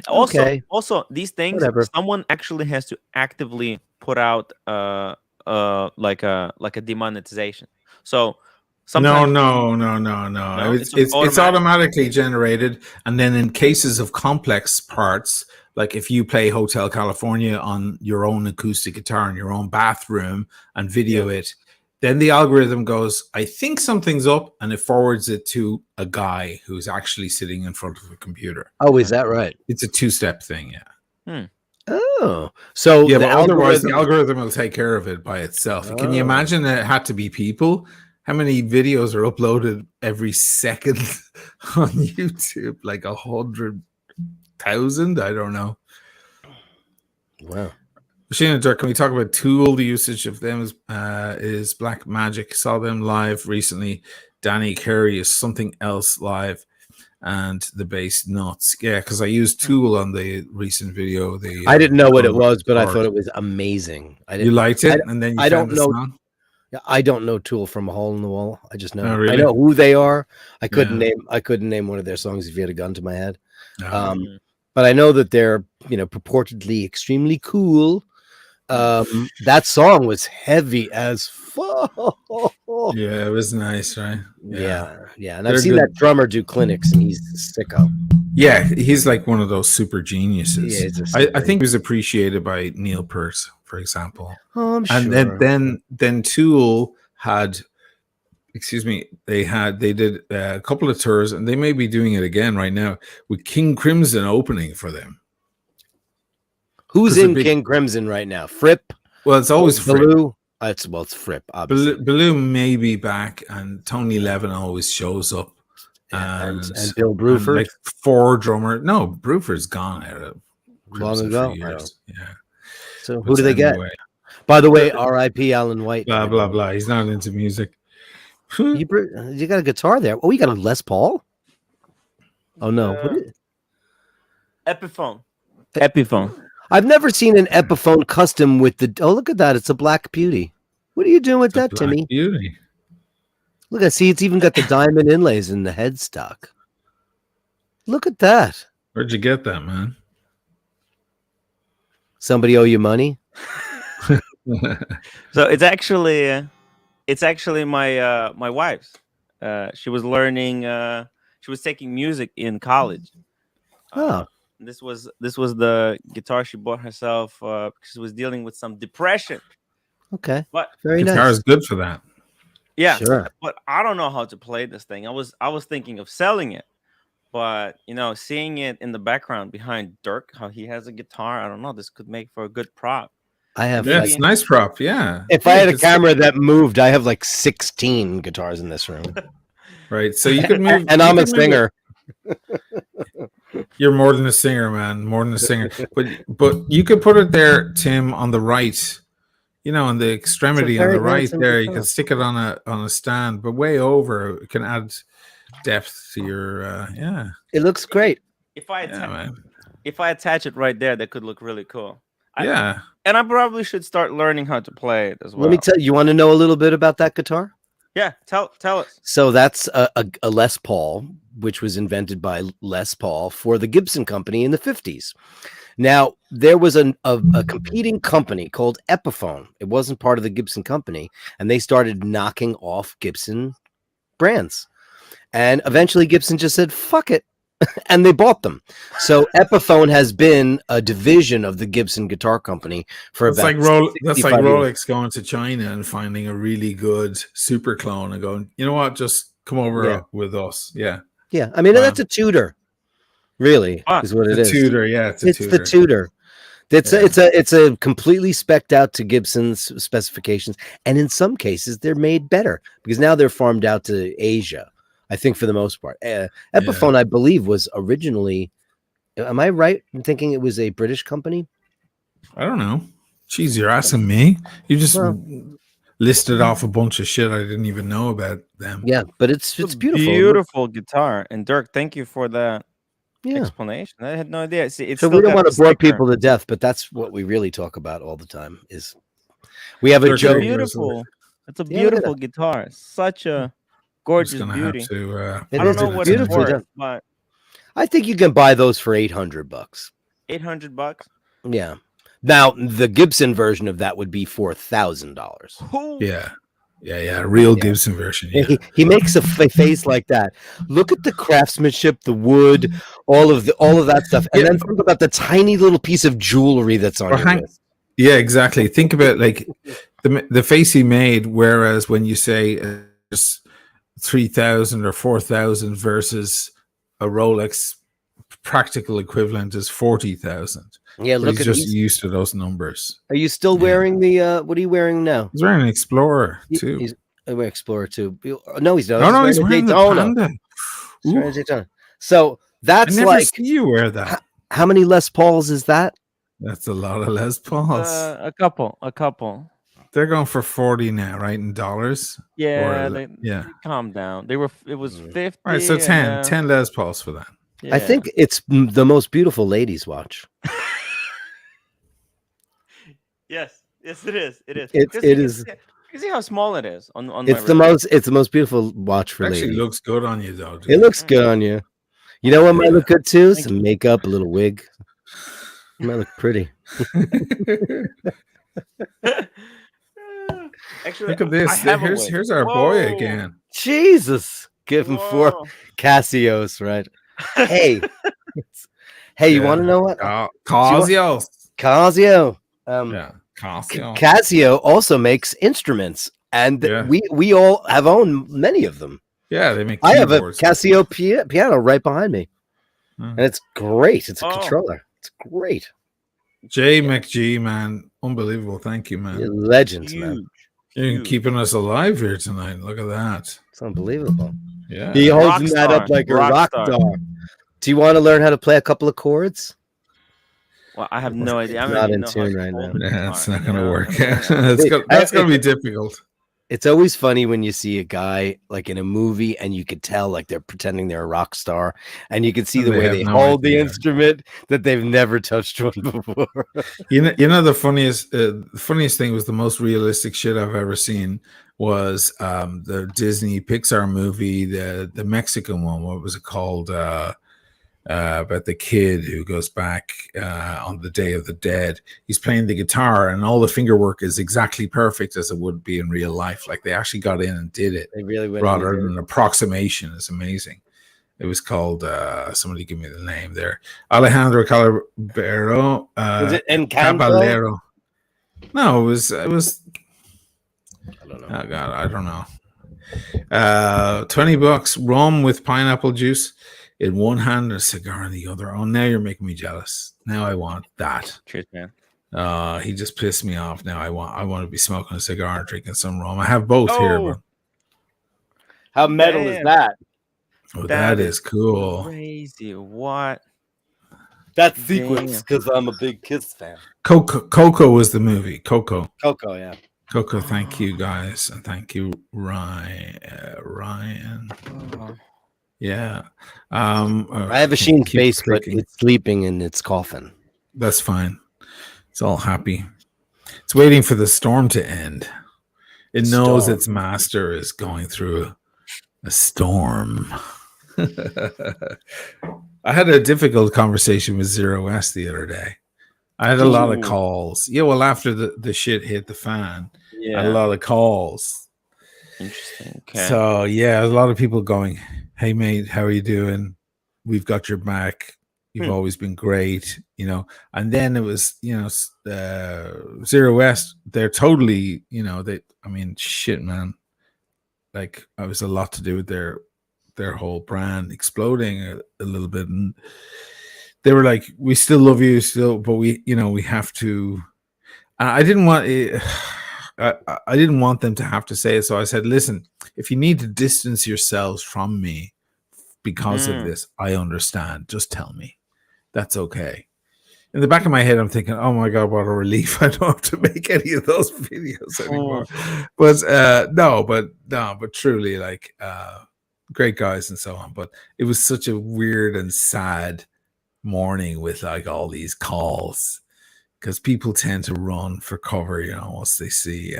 also these things. Whatever. Someone actually has to actively put out like a demonetization. So. Sometimes no. It's automatically generated, and then in cases of complex parts, like if you play Hotel California on your own acoustic guitar in your own bathroom and video it, then the algorithm goes, I think something's up, and it forwards it to a guy who's actually sitting in front of a computer. Oh, is that right? It's a 2-step thing, yeah. Oh, so yeah, but otherwise the algorithm will take care of it by itself. Can you imagine that it had to be people? How many videos are uploaded every second on YouTube? Like 100,000? I don't know. Wow. Machine and Dirk, can we talk about Tool? The usage of them is Black Magic. Saw them live recently. Danny Carey is something else live. And the bass nuts. Yeah, because I used Tool on the recent video. I didn't know what it was, but I thought it was amazing. You liked it? And then you found the song? I don't know Tool from a hole in the wall. I just know. Oh, really? I know who they are. I couldn't name one of their songs if you had a gun to my head. But I know that they're purportedly extremely cool. That song was heavy as fuck. Yeah, it was nice, right? Yeah. And I've seen that drummer do clinics, and he's a sicko. Yeah, he's like one of those super geniuses. Yeah, I think he was appreciated by Neil Peart, for example. Oh, I'm and sure. then Tool had, they did a couple of tours, and they may be doing it again right now with King Crimson opening for them. Who's in King Crimson right now? Fripp? Well, it's always Fripp. Baloo? It's Fripp, obviously. Baloo may be back, and Tony Levin always shows up. And Bill Bruford? Like 4 drummer. No, Bruford's gone out of long ago. Years. Yeah. So who do they get? By the way, R.I.P. Alan White. Blah, blah, blah. He's not into music. You got a guitar there. Oh, you got a Les Paul? Oh, no. Epiphone. Epiphone. I've never seen an Epiphone custom with the... Oh, look at that. It's a Black Beauty. What are you doing with that, Timmy? Beauty. Look, I see it's even got the diamond inlays in the headstock. Look at that. Where'd you get that, man? Somebody owe you money? So it's actually my wife's. She was learning. She was taking music in college. Oh. This was the guitar she bought herself because she was dealing with some depression. Okay, but very nice. Guitar is good for that. Yeah, sure. But I don't know how to play this thing. I was thinking of selling it, but seeing it in the background behind Dirk, how he has a guitar, I don't know. This could make for a good prop. I have. Yeah, it's nice prop. Yeah. If I had a camera that moved, I have like 16 guitars in this room. Right. So you could move, and I'm a singer. You're more than a singer, man. More than a singer. But you could put it there, Tim, on the right. On the extremity on the right there. You can stick it on a stand, but way over, it can add depth to your. It looks great. If I attach it right there, that could look really cool. And I probably should start learning how to play it as well. Let me tell you. You want to know a little bit about that guitar? Yeah, tell us. So that's a Les Paul, which was invented by Les Paul for the Gibson Company in the 50s. Now, there was a competing company called Epiphone. It wasn't part of the Gibson Company, and they started knocking off Gibson brands. And eventually Gibson just said, fuck it, and they bought them. So Epiphone has been a division of the Gibson Guitar Company for that's about that's like Rolex going to China and finding a really good super clone and going, you know what, just come over with us. Yeah. I mean, that's a Tudor. Really, is what it is. Tudor, yeah, it's the Tudor. It's a completely specced out to Gibson's specifications, and in some cases they're made better because now they're farmed out to Asia. I think for the most part, Epiphone, I believe, was originally. Am I right in thinking it was a British company? I don't know. Jeez, you're asking me. You just listed off a bunch of shit I didn't even know about them. Yeah, but it's beautiful. Beautiful guitar, and Dirk, thank you for that. Explanation. I had no idea. See, so we don't want to bore people to death, but that's what we really talk about all the time. Is we have a joke. Beautiful. It's a beautiful guitar. Such a gorgeous beauty. I don't know what it's worth, but I think you can buy those for $800. $800. Yeah. Now the Gibson version of that would be $4,000. Yeah, real Gibson version. Yeah. He makes a face like that. Look at the craftsmanship, the wood, all of that stuff, and then think about the tiny little piece of jewelry that's on your wrist. Yeah, exactly. Think about like the face he made. Whereas when you say it's 3,000 or 4,000 versus a Rolex practical equivalent is 40,000. Yeah, But look he's at just used to those numbers. Are you still Yeah. wearing the? What are you wearing now? He's wearing an Explorer too. He's wearing Explorer too. No, he's not. Oh no, he's a wearing the Daytona. Panda. He's wearing a Ooh, Daytona. So I that's never like see you wear that. how many Les Pauls is that? That's a lot of Les Pauls. A couple. They're going for 40 now, right? In dollars. Yeah, Or, they yeah. calm down. It was 50. All right, so 10 Les Pauls for that. Yeah. I think it's the most beautiful ladies watch. Yes, it is. It is. It is. You see how small it is on It's my the wrist. most. It's the most beautiful watch for It actually ladies. looks good on you, though. It looks good on you. You know what might look good too? Some makeup, a little wig. It might look pretty. Actually, Look at this. Here's our boy again. Jesus, give him 4 Casios, right? Hey, you want to know what? Casio. Casio. Yeah, Casio. Casio also makes instruments, and we all have owned many of them. Yeah, they make. I have a keyboards. Casio piano right behind me, and it's great. It's a controller. It's great. J McG, man, unbelievable. Thank you, man. You're legends, man. You're keeping us alive here tonight. Look at that. It's unbelievable. Yeah, he holds that up like a rock star. Do you want to learn how to play a couple of chords? Well, I have no idea. I'm not in tune right now. Yeah, it's not going to work. That's going to be difficult. It's always funny when you see a guy like in a movie and you could tell like they're pretending they're a rock star, and you can see the way they hold the instrument that they've never touched one before. You know the funniest thing was the most realistic shit I've ever seen was the Disney Pixar movie, the Mexican one. What was it called? About the kid who goes back on the Day of the Dead. He's playing the guitar, and all the finger work is exactly perfect as it would be in real life. Like they actually got in and did it. They really went rather than an approximation. It's amazing. It was called. Somebody give me the name there. Alejandro Caballero. Was it Encanto? Caballero. No, it was. I don't know. Oh God, I don't know. $20 rum with pineapple juice in one hand and a cigar in the other. Oh, now you're making me jealous. Now I want that. Cheers, man. He just pissed me off. Now I want to be smoking a cigar and drinking some rum. I have both here, but how metal is that? Oh, that is cool. Crazy. What? That's sequence because I'm a big Kiss fan. Coco was the movie. Coco, yeah. Coco. Thank you guys, and thank you, Ryan. Yeah. I have a Sheen face, but it's sleeping in its coffin. That's fine. It's all happy. It's waiting for the storm to end. It knows its master is going through a storm. I had a difficult conversation with Zero S the other day. I had a lot of calls. Yeah, well, after the shit hit the fan, I had a lot of calls. Interesting. Okay. So, yeah, a lot of people going, hey, mate, how are you doing? We've got your back. You've always been great, you know. And then it was, you know, Zero West. They're totally, you know, shit, man. Like, it was a lot to do with their whole brand exploding a little bit. And they were like, we still love you, but we have to. I didn't want I didn't want them to have to say it. So I said, listen, if you need to distance yourselves from me because of this, I understand. Just tell me. That's okay. In the back of my head, I'm thinking, oh my God, what a relief. I don't have to make any of those videos anymore. But truly, like, great guys and so on. But it was such a weird and sad morning with like all these calls because people tend to run for cover, you know, once they see.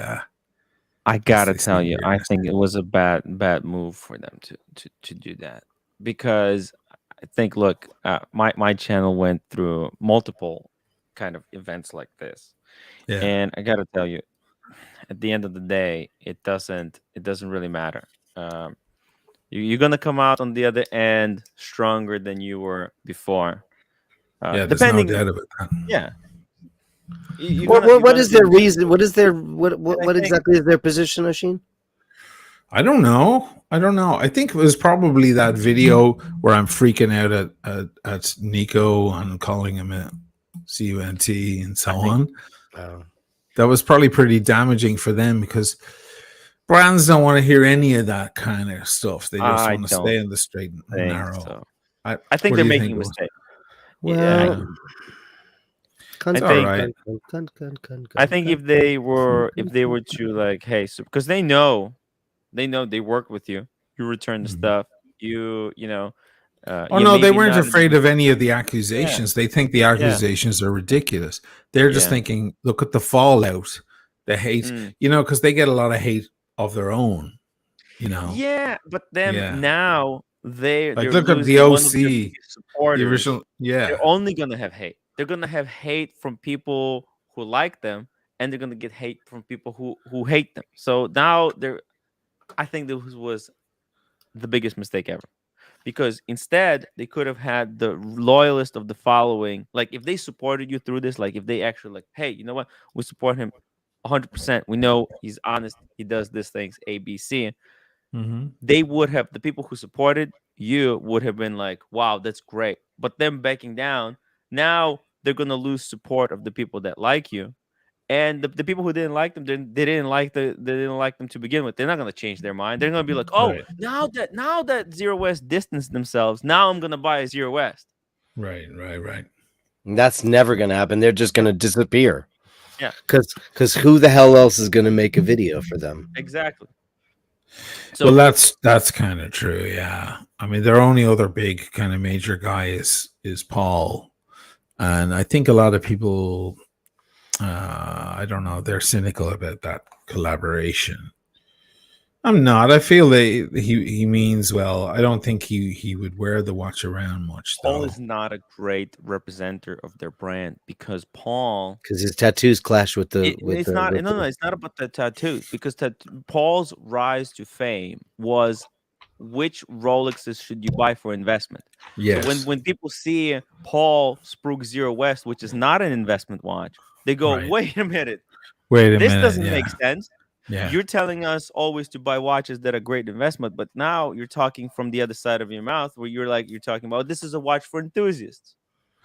I gotta tell you, I think it was a bad move for them to do that, because I think, look, my channel went through multiple kind of events like this, and I gotta tell you, at the end of the day, it doesn't really matter. You're gonna come out on the other end stronger than you were before. There's no doubt about that. Yeah, What is their reason? What is their what think, exactly is their position, Oshin? I don't know. I think it was probably that video where I'm freaking out at Nico and calling him a CUNT and so on. That was probably pretty damaging for them because brands don't want to hear any of that kind of stuff. They just want to stay in the straight and narrow. So. I think they're making a mistake. Well, I think if they were to like, hey, so because they know they work with you, you return the stuff, you know. No, they weren't afraid of any of the accusations. They think the accusations are ridiculous. They're just thinking, look at the fallout, the hate, because they get a lot of hate of their own, Yeah, but then now they're look at the OC, the original. Yeah, they're only gonna have hate. They're gonna have hate from people who like them, and they're gonna get hate from people who hate them. So now I think this was the biggest mistake ever. Because instead they could have had the loyalist of the following. Like if they supported you through this, like if they actually like, hey, you know what? We support him 100%. We know he's honest. He does these things, A, B, C. They would have, the people who supported you would have been like, wow, that's great. But them backing down, now they're going to lose support of the people that like you. And the people who didn't like them, they didn't like them to begin with. They're not gonna change their mind. They're gonna be like, oh, now that Zero West distanced themselves, now I'm gonna buy a Zero West. Right. And that's never gonna happen. They're just gonna disappear. Yeah. Because who the hell else is gonna make a video for them? Exactly. So well, that's kind of true. Yeah. I mean, their only other big kind of major guy is Paul, and I think a lot of people. I don't know. They're cynical about that collaboration. I'm not. I feel he means well. I don't think he would wear the watch around much. Paul is not a great representative of their brand because his tattoos clash with the. It's not about the tattoos because Paul's rise to fame was which Rolexes should you buy for investment. Yes. So when people see Paul Sprug Zero West, which is not an investment watch. They go, wait a minute. This doesn't make sense. Yeah. You're telling us always to buy watches that are great investment, but now you're talking from the other side of your mouth where you're talking about this is a watch for enthusiasts.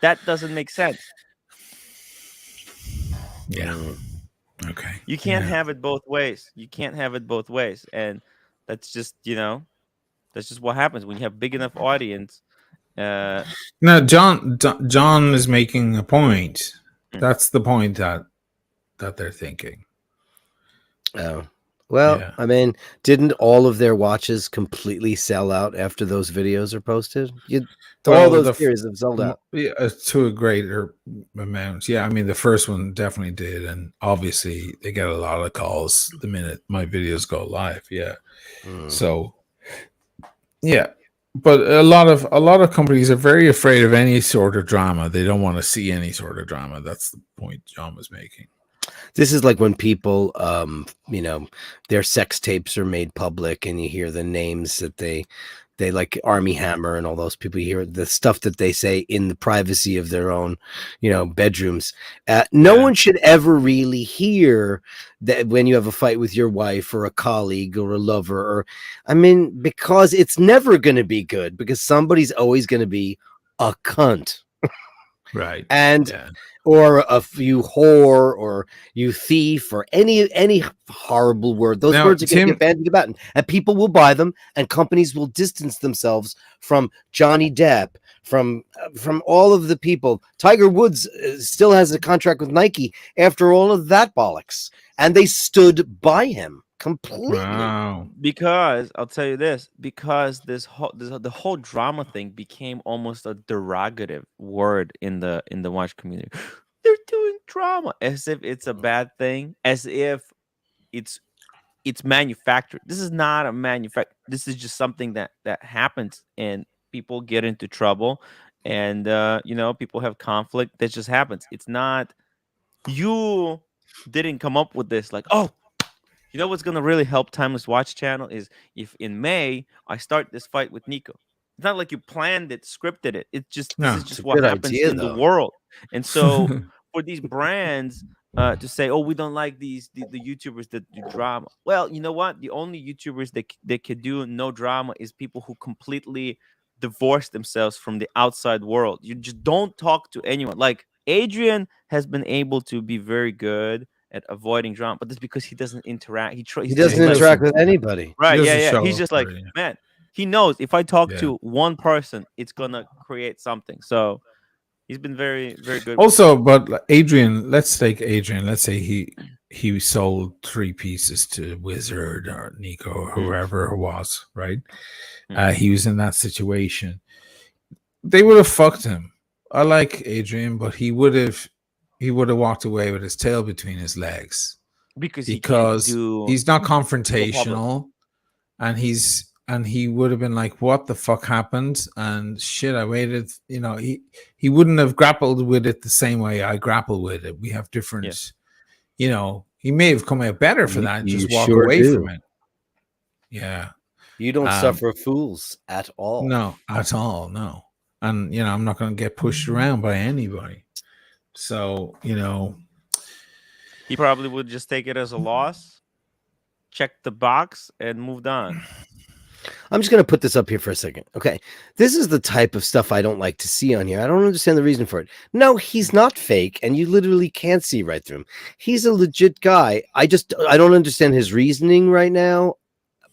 That doesn't make sense. Yeah. Okay. You can't have it both ways. And that's just, that's just what happens when you have big enough audience. Now, John is making a point. That's the point that they're thinking. Oh, well, I mean, didn't all of their watches completely sell out after those videos are posted? All those series have sold out. Yeah, to a greater amount. Yeah, I mean, the first one definitely did, and obviously they get a lot of calls the minute my videos go live. Yeah, so yeah. But a lot of companies are very afraid of any sort of drama. They don't want to see any sort of drama. That's the point John was making. This is like when people, their sex tapes are made public, and you hear the names that they like Army Hammer and all those people. You hear the stuff that they say in the privacy of their own, bedrooms. No one should ever really hear that when you have a fight with your wife or a colleague or a lover, because it's never going to be good because somebody's always going to be a cunt. Right. And or you whore or you thief or any horrible word. Those words are going to get bandied about, and people will buy them, and companies will distance themselves from Johnny Depp, from all of the people. Tiger Woods still has a contract with Nike after all of that bollocks, and they stood by him completely. Wow. Because I'll tell you this, because the whole drama thing became almost a derogative word in the watch community. They're doing drama as if it's a bad thing, as if it's manufactured. This is not a manufacture. This is just something that happens, and people get into trouble, and people have conflict. That just happens. It's not, you didn't come up with this like, oh, you know what's going to really help Timeless Watch Channel is if in May I start this fight with Nico. It's not like you planned it, scripted it. It's just this is just what happens in the world. And so for these brands to say, "Oh, we don't like the YouTubers that do drama." Well, you know what? The only YouTubers that can do no drama is people who completely divorce themselves from the outside world. You just don't talk to anyone. Like Adrian has been able to be very good at avoiding drama, but that's because he doesn't interact. He doesn't interact with anybody. Right? He Yeah, doesn't yeah. show He's up just for like, it, yeah. man. He knows if I talk Yeah. to one person, it's gonna create something. So he's been very, very good. Also, but Adrian, let's take Adrian. Let's say he sold 3 pieces to Wizard or Nico or whoever it was, right? He was in that situation. They would have fucked him. I like Adrian, but he would have walked away with his tail between his legs because he's not confrontational, and he would have been like, what the fuck happened? And shit, I waited. You know, he wouldn't have grappled with it the same way I grapple with it. We have different, you know, he may have come out better for that. Just walk away from it. Yeah. You don't suffer fools at all. No, at all. No. And, you know, I'm not going to get pushed around by anybody. So, you know, he probably would just take it as a loss, check the box, and moved on. I'm just going to put this up here for a second. Okay. This is the type of stuff I don't like to see on here. I don't understand the reason for it. No, he's not fake, and you literally can't see right through him. He's a legit guy. I don't understand his reasoning right now.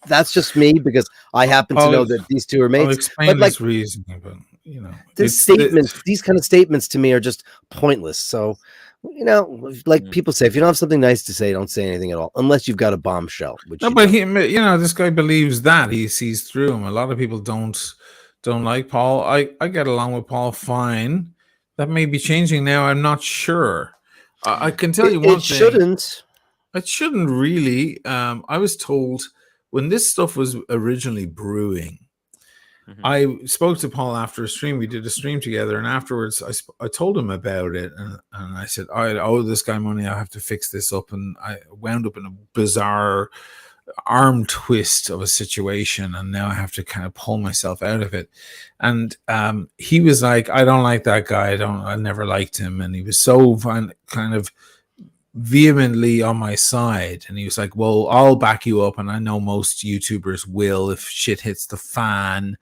That's just me, because I happen to know that these two are mates. I'll explain this reasoning, but you know, these kind of statements to me are just pointless. So, you know, like people say, if you don't have something nice to say, don't say anything at all, unless you've got a bombshell. No, but he, you know, this guy believes that he sees through him. A lot of people don't like Paul. I get along with Paul fine. That may be changing now. I'm not sure. I can tell you one thing. It shouldn't really. I was told when this stuff was originally brewing, I spoke to Paul after a stream. We did a stream together, and afterwards I told him about it, and I said, I owe this guy money. I have to fix this up. And I wound up in a bizarre arm twist of a situation, and now I have to kind of pull myself out of it. And he was like, I don't like that guy. I never liked him. And he was so kind of vehemently on my side, and he was like, well, I'll back you up, and I know most YouTubers will if shit hits the fan,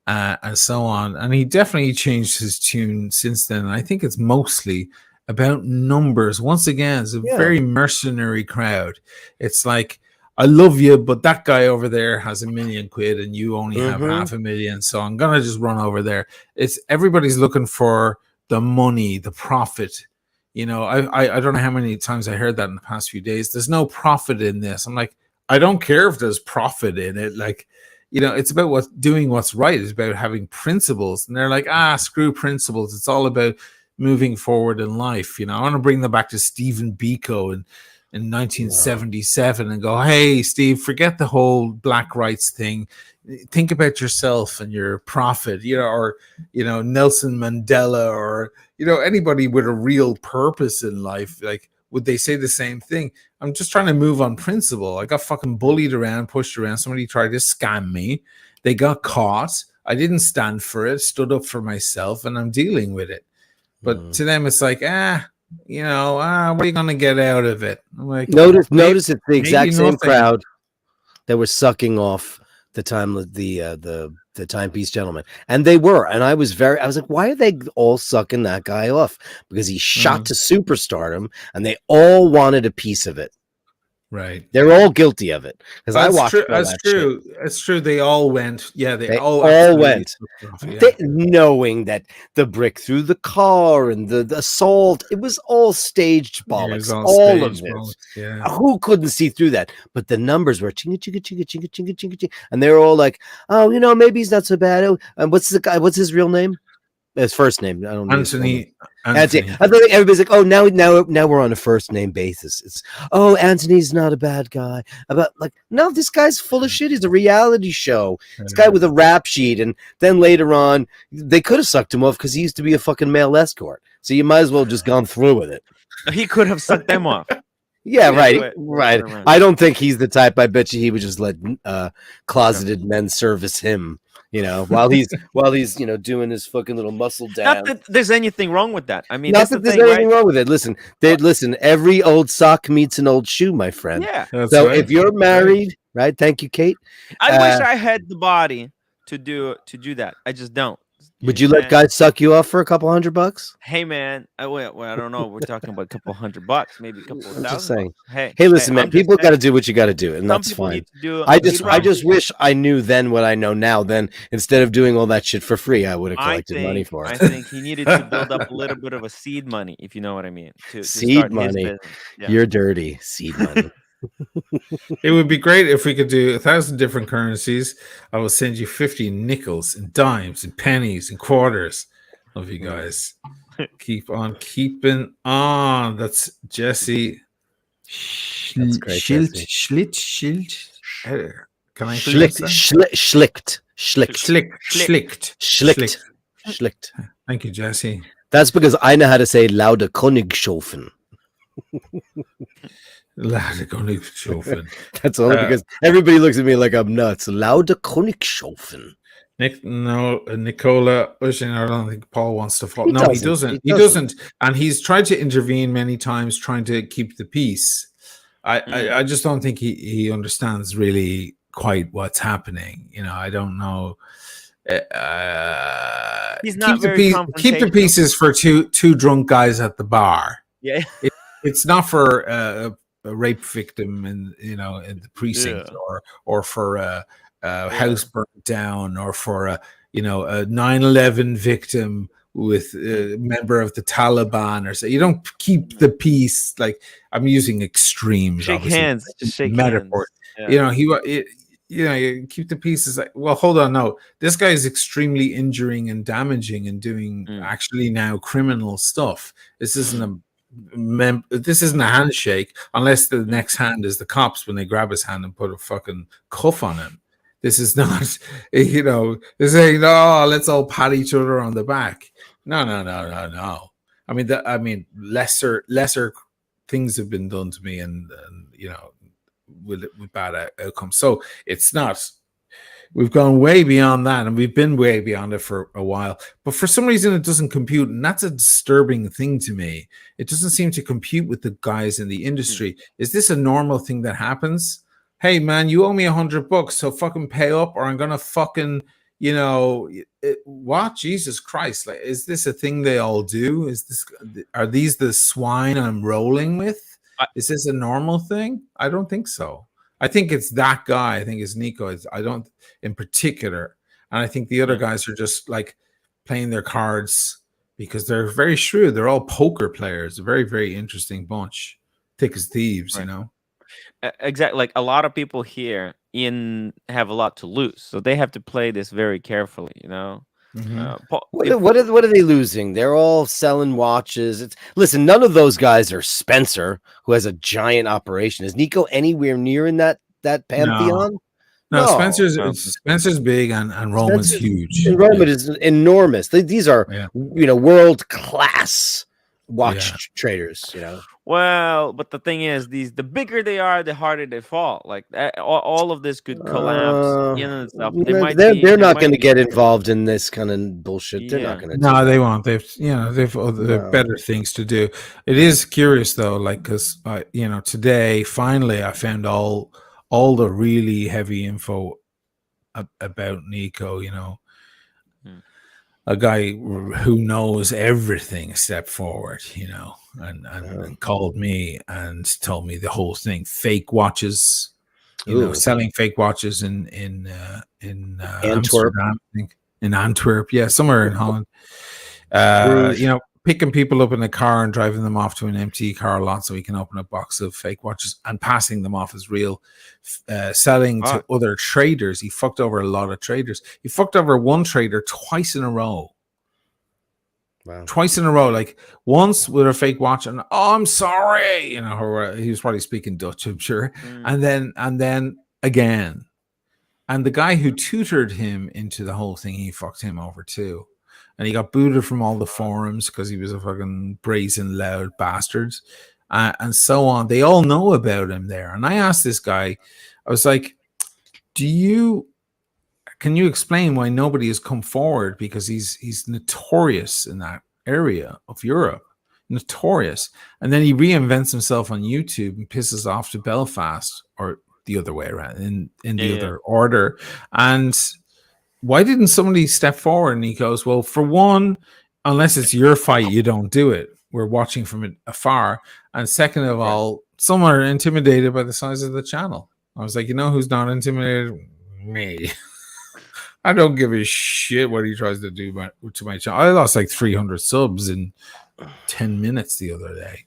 and so on. And he definitely changed his tune since then, and I think it's mostly about numbers. Once again, it's a very mercenary crowd. It's like, I love you, but that guy over there has $1 million and you only have $500,000, so I'm gonna just run over there. It's everybody's looking for the money, the profit. You know, I don't know how many times I heard that in the past few days. There's no profit in this. I'm like, I don't care if there's profit in it. Like, you know, it's about doing what's right. It's about having principles. And they're like, screw principles. It's all about moving forward in life. You know, I want to bring them back to Stephen Biko in 1977 and go, hey, Steve, forget the whole black rights thing. Think about yourself and your profit, you know, or, you know, Nelson Mandela, or, you know, anybody with a real purpose in life. Like, would they say the same thing? I'm just trying to move on principle. I got fucking bullied around, pushed around. Somebody tried to scam me. They got caught. I didn't stand for it, stood up for myself, and I'm dealing with it. But to them, it's like, you know, what are you going to get out of it? I'm like, notice it's the exact same crowd that was sucking off the timepiece gentleman, and they were, and I was like, why are they all sucking that guy off? Because he shot to superstardom, and they all wanted a piece of it. Right, they're all guilty of it. Because I watched. That's true. It's true. They all went. Yeah, they all went. Knowing that the brick through the car and the assault, it was all staged bollocks. All of it. Yeah. Who couldn't see through that? But the numbers were chinga chinga chinga chinga chinga chinga chinga, and they were all like, "Oh, you know, maybe he's not so bad." Oh, and what's the guy? What's his real name? His first name. I don't know. Anthony. I think everybody's like, oh, now we're on a first name basis. It's, oh, Anthony's not a bad guy. No, this guy's full of shit. He's a reality show. This guy with a rap sheet, and then later on, they could have sucked him off because he used to be a fucking male escort. So you might as well have just gone through with it. He could have sucked them off. Yeah, right. I don't think he's the type. I bet you he would just let closeted men service him. You know, while he's doing his fucking little muscle Not dance. that there's anything wrong with that. I mean, Not that's that the there's thing, anything right? wrong with it. Listen, listen. Every old sock meets an old shoe, my friend. Yeah. That's So right. if you're married, right? Thank you, Kate. I wish I had the body to do that. I just don't. Would you let guys suck you off for a couple $100? Hey man, I don't know. We're talking about a couple $100, maybe a couple of I'm just $1,000. saying. Hey, Hey, listen, man. I'm just People got to saying, do what you got to do, and some that's people fine. need to do. I he'd rather- just wish I knew then what I know now. Then instead of doing all that shit for free, I would have collected money for I it. think he needed to build up a little bit of a seed money, if you know what I mean, to Seed start his money. business. Yeah. You're dirty. Seed money. It would be great if we could do 1,000 different currencies. I will send you 50 nickels and dimes and pennies and quarters. Love you guys. Keep on keeping on. That's Jesse. That's great, Jesse. Can I Schlicked. Thank you, Jesse. That's because I know how to say lauter Königshofen. That's only because everybody looks at me like I'm nuts. Lauter Königshofen. Nicola, I don't think Paul wants to fall. He No, he doesn't. doesn't. He doesn't. And he's tried to intervene many times, trying to keep the peace. I just don't think he understands really quite what's happening. You know, I don't know. He's not very keep the pieces for two drunk guys at the bar. Yeah, it's not for a rape victim in the precinct, or for a house burnt down, or for a 9/11 victim with a member of the Taliban, or so. You don't keep the peace. Like, I'm using extremes. shake hands, just shake metaphor. hands. Yeah. You keep the peace. Is like, well, hold on, no, this guy is extremely injuring and damaging and doing actually now criminal stuff. This isn't a handshake, unless the next hand is the cops when they grab his hand and put a fucking cuff on him. This is not, they're saying, "Oh, let's all pat each other on the back." No. I mean, lesser things have been done to me, and with bad outcomes. So it's not. We've gone way beyond that, and we've been way beyond it for a while. But for some reason, it doesn't compute, and that's a disturbing thing to me. It doesn't seem to compute with the guys in the industry. Is this a normal thing that happens? Hey, man, you owe me $100, so fucking pay up, or I'm gonna fucking, what? Jesus Christ! Like, is this a thing they all do? Are these the swine I'm rolling with? Is this a normal thing? I don't think so. I think it's that guy. I think it's Nico. I don't, in particular, and I think the other guys are just like playing their cards because they're very shrewd. They're all poker players. A very, very interesting bunch, thick as thieves. Right. Exactly. Like, a lot of people here have a lot to lose, so they have to play this very carefully. What are they losing? They're all selling watches. Listen, none of those guys are Spencer, who has a giant operation. Is Nico anywhere near in that pantheon? No. Spencer's big, and Roman's huge. And Roman is enormous. These are world class watch traders. Well, but the thing is, the bigger they are, the harder they fall. Like, all of this could collapse. And stuff. They're not going to get involved in this kind of bullshit. They're not going to. No, they won't. They've better things to do. It is curious though, like, because today finally I found all the really heavy info about Nico. A guy who knows everything stepped forward, and called me and told me the whole thing. Fake watches, selling fake watches in Antwerp. Amsterdam, I think, in Antwerp, somewhere in Holland. Picking people up in a car and driving them off to an empty car lot so he can open a box of fake watches and passing them off as real, selling to other traders. He fucked over a lot of traders. He fucked over one trader twice in a row. Wow. Twice in a row, like once with a fake watch, and I'm sorry, he was probably speaking Dutch, I'm sure, and then again, and the guy who tutored him into the whole thing, he fucked him over too. And he got booted from all the forums because he was a fucking brazen, loud bastard, and so on. They all know about him there. And I asked this guy, I was like, can you explain why nobody has come forward? Because he's notorious in that area of Europe, notorious. And then he reinvents himself on YouTube and pisses off to Belfast, or the other way around, in the other order. And why didn't somebody step forward? And he goes, well, for one, unless it's your fight, you don't do it. We're watching from it afar. And second of all, some are intimidated by the size of the channel. I was like, you know who's not intimidated? Me. I don't give a shit what he tries to do to my channel. I lost like 300 subs in 10 minutes the other day.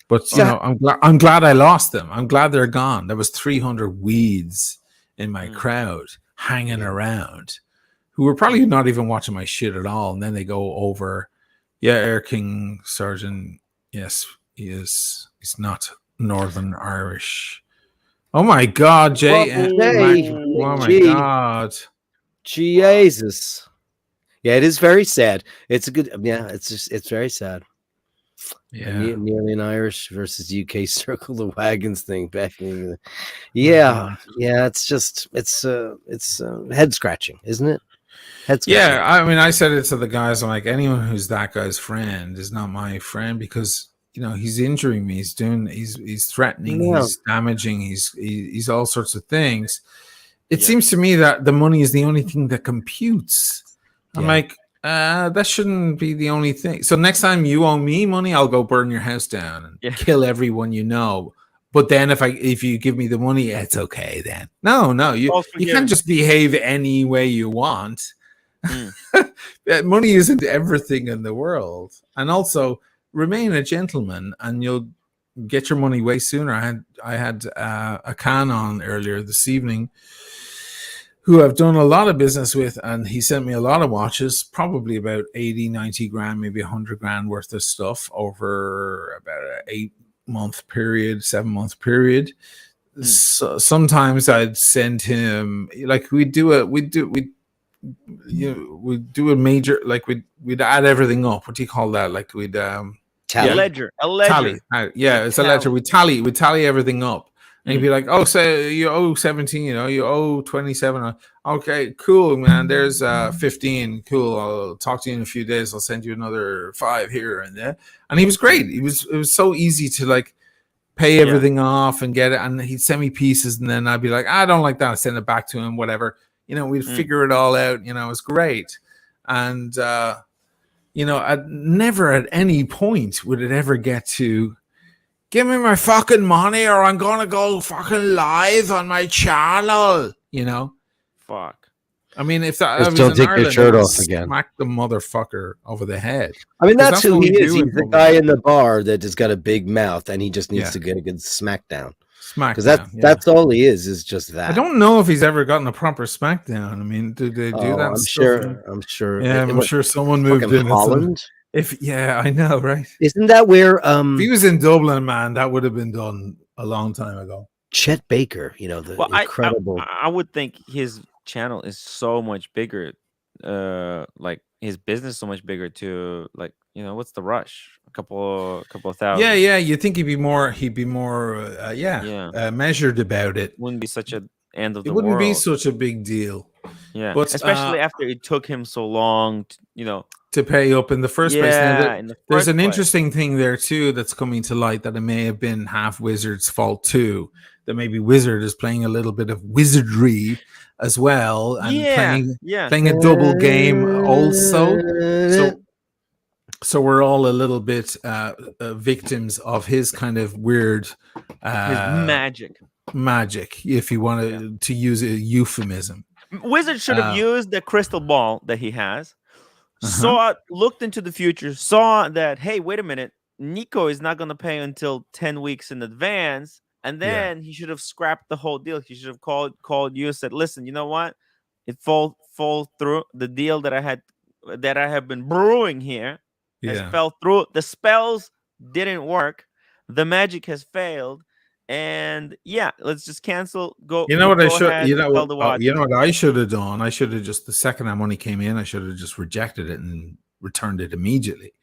But you know, I'm glad I lost them. I'm glad they're gone. There was 300 weeds in my crowd hanging around who were probably not even watching my shit at all. And then they go over, Air King Sergeant. Yes, he is. He's not Northern Irish. Oh my God, Jay! Oh my God, Jesus! Yeah, it is very sad. It's a good. Yeah, it's very sad. Yeah, nearly an Irish versus UK circle the wagons thing back in. Yeah, it's head scratching, isn't it? Yeah, I mean, I said it to the guys. I'm like, anyone who's that guy's friend is not my friend, because you know he's injuring me. He's threatening. He's damaging. He's all sorts of things. It seems to me that the money is the only thing that computes. I'm like, that shouldn't be the only thing. So next time you owe me money, I'll go burn your house down and kill everyone you know. But then if you give me the money, it's okay then. No, you can't just behave any way you want. Money isn't everything in the world. And also remain a gentleman and you'll get your money way sooner. I had a can on earlier this evening who I've done a lot of business with, and he sent me a lot of watches, probably about 80, 90 grand, maybe 100 grand worth of stuff over about an 8-month period, 7-month period. So sometimes I'd send him, like we'd do a major, like we'd add everything up. What do you call that? Like we'd tally. A ledger. Tally. It's a ledger. We tally everything up. And he'd be like, oh, so you owe 17, you owe 27. Okay, cool, man. There's 15. Cool. I'll talk to you in a few days. I'll send you another 5 here and there. And he was great. It was so easy to like pay everything off and get it. And he'd send me pieces, and then I'd be like, I don't like that. I'd send it back to him, whatever. We'd figure it all out. It was great. And I'd never at any point would it ever get to give me my fucking money or I'm gonna go fucking live on my channel. Fuck. I mean, if that just don't take your shirt off again, smack the motherfucker over the head. I mean, that's who he is. He's the guy in the bar that has got a big mouth and he just needs to get a good smackdown. Because that's all he is just that. I don't know if he's ever gotten a proper smackdown. I mean, do they do that? I'm sure. Yeah, I'm sure someone moved in Holland. I know, right? Isn't that where if he was in Dublin, man, that would have been done a long time ago. Chet Baker, the incredible. I would think his channel is so much bigger, like his business so much bigger too. Like, what's the rush? A couple of thousand. Yeah. You think he'd be more measured about it. Wouldn't be such an end of the world. It wouldn't be such a big deal. Yeah, but especially after it took him so long, to pay up in the first place. Now, there's an interesting thing there too that's coming to light, that it may have been half Wizard's fault too. That maybe Wizard is playing a little bit of wizardry as well, and playing a double game also. So we're all a little bit victims of his kind of weird his magic, if you want to use a euphemism. Wizard should have used the crystal ball that he has. Looked into the future, saw that, hey, wait a minute, Nico is not going to pay until 10 weeks in advance, and then he should have scrapped the whole deal. He should have called you and said, listen, you know what, it fall through. The deal that I have been brewing here has fell through. The spells didn't work, the magic has failed, and let's just cancel. What I should have done? I should have just, the second that money came in, I should have just rejected it and returned it immediately.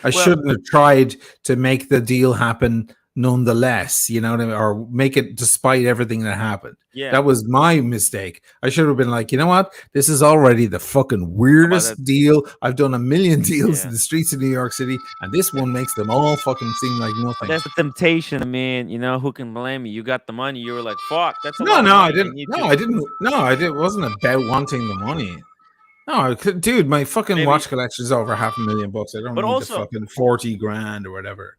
I shouldn't have tried to make the deal happen nonetheless, you know what I mean? Or make it despite everything that happened. Yeah. That was my mistake. I should have been like, you know what? This is already the fucking About weirdest that. deal. I've done a million deals Yeah. in the streets of New York City, and this one makes them all fucking seem like But nothing. that's the temptation. I mean, you know, who can blame you? You got the money. You were like, fuck, that's a No, lot of no, money. I didn't. need No, to I didn't. No, I didn't. It wasn't about wanting the money. No, dude, my fucking Maybe- watch collection is over $500,000. I don't But need also- the fucking 40 grand or whatever.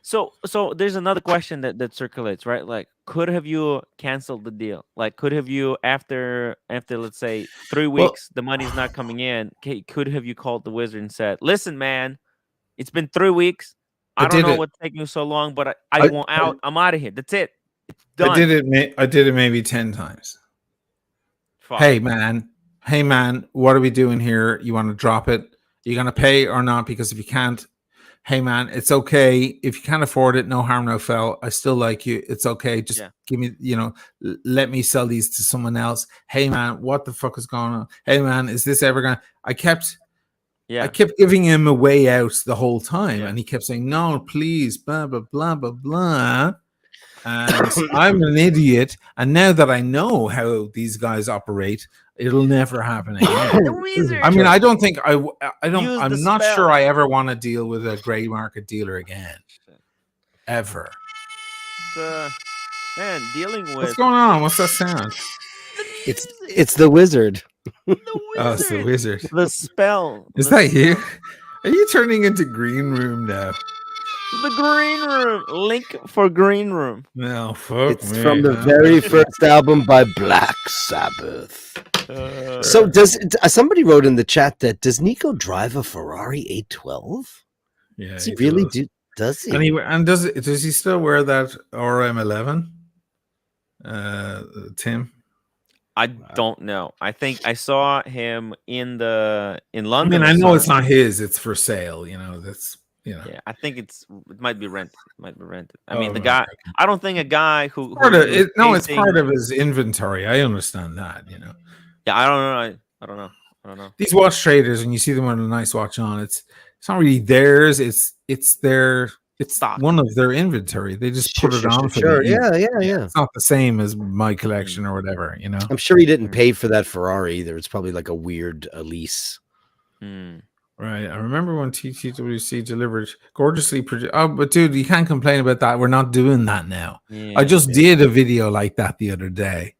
So there's another question that circulates, right? Like, could have you canceled the deal? Like, could have you after let's say 3 Well- weeks, the money's not coming in? Okay, could have you called the wizard and said, "Listen, man, it's been 3 weeks. I don't did know it. what's taking you so long, but I want out. I'm out of here. That's it. It's done." I did it maybe 10 times. Fuck. Hey man, what are we doing here? You want to drop it? You gonna pay or not? Because if you can't, hey man, it's okay. If you can't afford it, no harm, no foul. I still like you. It's okay. Just give me, let me sell these to someone else. Hey man, what the fuck is going on? Hey man, is this ever gonna? I kept giving him a way out the whole time, and he kept saying, "No, please, blah blah blah blah blah." And I'm an idiot, and now that I know how these guys operate, it'll never happen again. The wizard. I mean, I don't think I don't. Use I'm the not spell. sure I ever want to deal with a gray market dealer again, ever. Man, dealing with What's going on? What's that sound? It's the wizard. the Oh, it's the wizard. The spell. Is The that you? Are you turning into Green Room now? The green room. Link for green room. No, fuck It's me, from the man. very first album by Black Sabbath. So somebody wrote in the chat that does Nico drive a Ferrari 812? Yeah, Does he really does. do? Does he? And does he still wear that RM11? Tim? I don't know. I think I saw him in I London. mean, I or know it's something. not his; it's for sale. That's Yeah, I think it might be rented. I Oh, mean, the right, guy. okay. I don't think a guy who part of was it. No, it's chasing- part of his inventory. I understand that. Yeah, I don't know. I don't know. These watch traders, and you see them with a nice watch on. It's not really theirs. It's their. It's Stock. one of their inventory. They just put it on for the use. Yeah. It's not the same as my collection or whatever. I'm sure he didn't pay for that Ferrari either. It's probably like a weird lease. Hmm. Right. I remember when TTWC delivered gorgeously produced. Oh, but dude, you can't complain about that. We're not doing that now. Yeah, I just did a video like that the other day.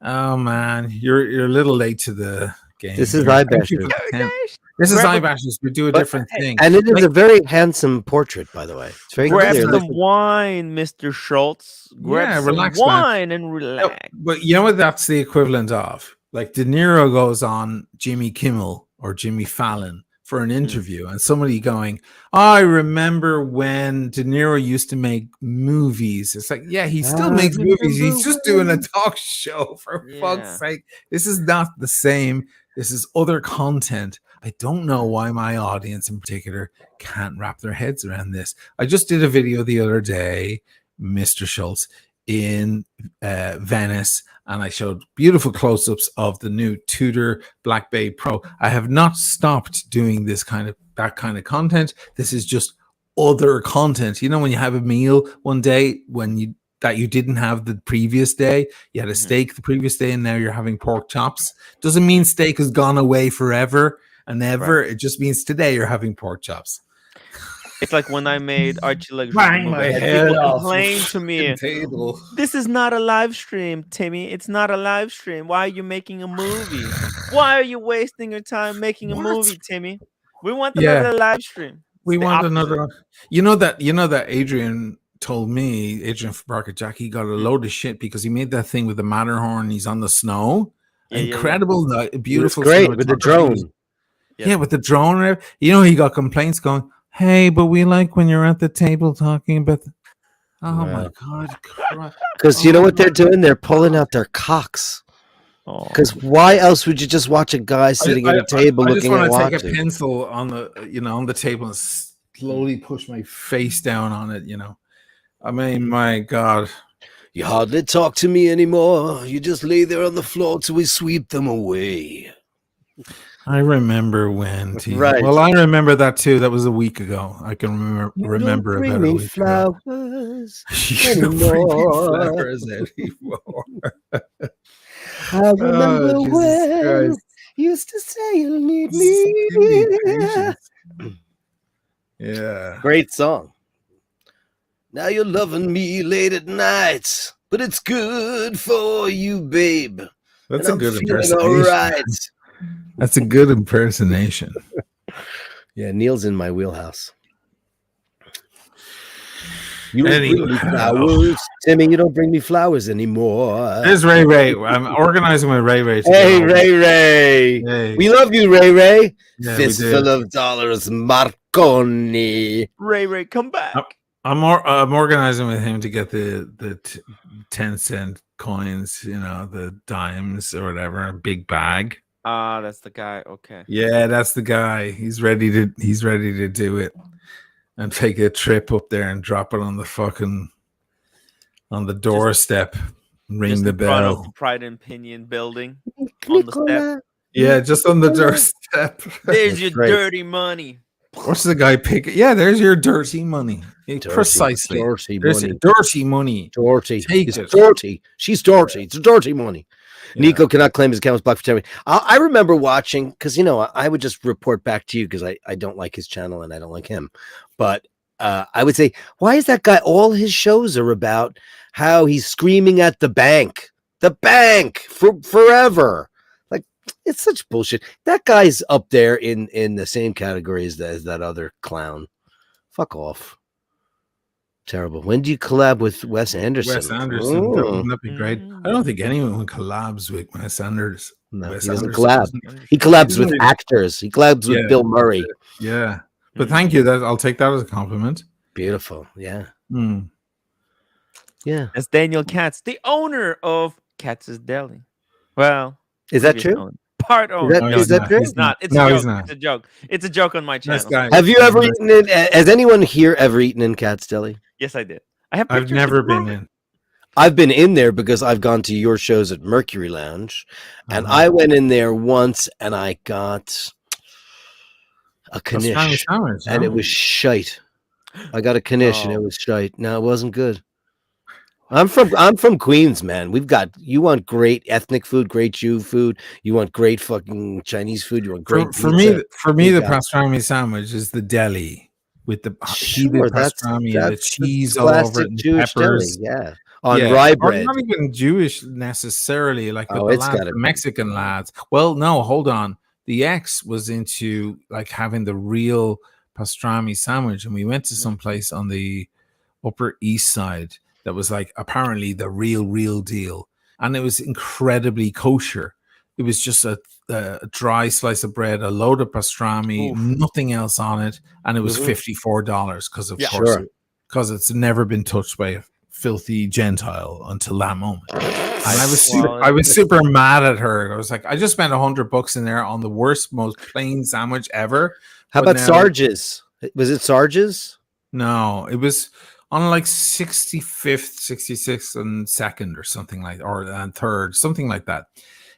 Oh man, you're a little late to the game. This is Thank iBashers. you for the tip. This is iBashers. We do a different thing. And it is a very handsome portrait, by the way. It's very Grab clear. some wine, Mr. Schultz. Grab some relax, man. wine and relax. But you know what that's the equivalent of? Like De Niro goes on Jimmy Kimmel or Jimmy Fallon for an interview, and somebody going, I remember when De Niro used to make movies. It's like, yeah, he still makes movies. He's just doing a talk show, for fuck's sake. This is not the same. This is other content. I don't know why my audience in particular can't wrap their heads around this. I just did a video the other day, Mr. Schultz, in Venice, and I showed beautiful close-ups of the new Tudor Black Bay Pro. I have not stopped doing that kind of content. This is just other content. You know, when you have a meal one day that you didn't have the previous day, you had a steak the previous day, and now you're having pork chops. Doesn't mean steak has gone away forever and ever. Right. It just means today you're having pork chops. It's like when I made Archie Legs. Bang my head off. Complain to me. Table. This is not a live stream, Timmy. It's not a live stream. Why are you making a movie? Why are you wasting your time making a movie, Timmy? We want another live stream. We want another. You know that Adrian told me, Adrian Barker Jack, he got a load of shit because he made that thing with the Matterhorn. He's on the snow. Incredible, beautiful. Great with the drone. Yeah, with the drone. You know, he got complaints going, hey, but we like when you're at the table talking about my God. Because you know what they're doing? They're pulling out their cocks. Because why else would you just watch a guy sitting at a table looking at watching? I just want to take a pencil on the table and slowly push my face down on it, I mean, my God. You hardly talk to me anymore. You just lay there on the floor till we sweep them away. I remember when. Right. Well, I remember that too. That was a week ago. I can You remember don't bring about a me week ago. flowers You don't bring me anymore. flowers anymore. I remember Oh, Jesus when Christ. you used to say you need Give me me. patience. Yeah. Great song. Now you're loving me late at night, but it's good for you, babe. That's And a I'm good feeling impersonation. all right. That's a good impersonation. Yeah, Neil's in my wheelhouse. You don't bring me Anyhow. flowers, Timmy. You don't bring me flowers anymore. There's Ray Ray. I'm organizing with Ray Ray. Hey, Ray Ray. Hey. We love you, Ray Ray. Yeah, we Fistful do. of dollars, Marconi. Ray, come back. I'm organizing with him to get the 10-cent coins, the dimes or whatever, a big bag. Ah, that's the guy. Okay. Yeah, that's the guy. He's ready to do it and take a trip up there and drop it on the doorstep, ring Just the in front of bell. the Pride and Pinion building on the step. Yeah, just on the doorstep. There's your right. dirty money. What's the guy pick? Yeah, there's your dirty money. Precisely. Dirty There's money. dirty money. Dirty. Take It's it. dirty. She's dirty. It's dirty money. Yeah. Nico cannot claim his account was blocked for 10 minutes. I remember watching, because, I would just report back to you because I don't like his channel and I don't like him. But I would say, why is that guy? All his shows are about how he's screaming at the bank for forever. Like, it's such bullshit. That guy's up there in the same category as that other clown. Fuck off. Terrible. When do you collab with Wes Anderson? Wes Anderson. That'd be great. I don't think anyone collabs with Wes Anderson. No, Wes he doesn't Anderson collab. He collabs Isn't with it- actors. He collabs with Yeah. Bill Murray. Yeah. But thank you. I'll take that as a compliment. Beautiful. Yeah. Hmm. Yeah. That's Daniel Katz, the owner of Katz's Deli. Well, Is that previous true? owner. Part owner. No, Is he's that not. true? It's not. It's No, a he's joke. not. It's a joke. It's a joke on my channel. Nice guy. Have you ever eaten it? Has anyone here ever eaten in Cat's Deli? Yes, I did. I have. I've pictures never to prove been it. in. I've been in there because I've gone to your shows at Mercury Lounge, and I went in there once and I got a knish, Sandwich, and it was shite. I got a knish and it was shite. No, it wasn't good. I'm from Queens, man. You want great ethnic food, great Jew food. You want great fucking Chinese food. You want great for pizza. me, the got it. pastrami sandwich is the deli with the heated Sure, pastrami and the that's cheese all over classic it, and Jewish peppers. deli, yeah. On Yeah, rye or bread. not even Jewish necessarily, like with Oh, the it's lads, gotta the be. Mexican lads. Well, no, hold on. The ex was into like having the real pastrami sandwich, and we went to some place on the Upper East Side that was like apparently the real deal, and it was incredibly kosher. It was just a dry slice of bread, a load of pastrami, nothing else on it, and it was $54 because of course, because it's never been touched by a filthy Gentile until that moment. And I was super mad at her. I was like, I just spent $100 in there on the worst, most plain sandwich ever. How But about now- Sarge's? Was it Sarge's? No, it was on like 65th, 66th, and 2nd or something like, or and 3rd, something like that.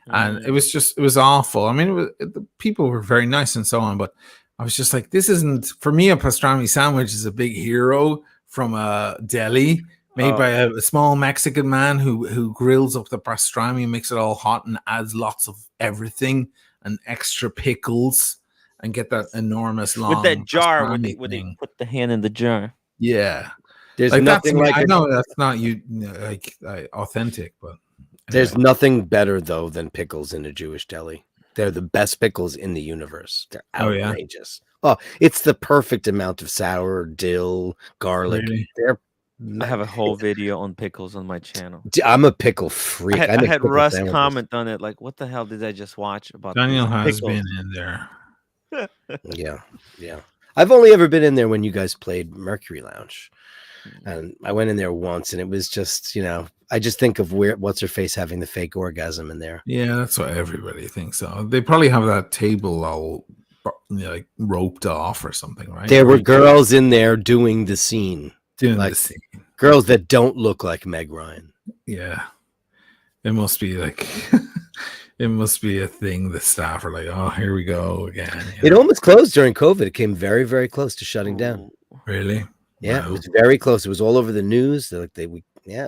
And it was awful. I mean, the people were very nice and so on, but I was just like, this isn't for me. A pastrami sandwich is a big hero from a deli made by a small Mexican man who grills up the pastrami, makes it all hot, and adds lots of everything and extra pickles, and get that enormous long with that jar where pastrami they thing. put the hand in the jar. Yeah, There's like nothing that's, like I it. know that's not authentic, but There's nothing better though than pickles in a Jewish deli. They're the best pickles in the universe. They're outrageous. Oh, it's the perfect amount of sour, dill, garlic. Really? I have a whole video on pickles on my channel. I'm a pickle freak. I make had pickle Russ sandwiches. comment on it, like, "What the hell did I just watch about?" Daniel these has pickles?" been in there. Yeah. I've only ever been in there when you guys played Mercury Lounge. And I went in there once and it was just, I just think of what's her face having the fake orgasm in there. Yeah, that's what everybody thinks. So they probably have that table all like roped off or something, right? There were girls in there doing the scene. Doing like the scene. Girls that don't look like Meg Ryan. Yeah. It must be like it must be a thing. The staff are like, "Oh, here we go again." It almost closed during COVID. It came very, very close to shutting down. Ooh. Really? Yeah, Wow. it was very close. It was all over the news. It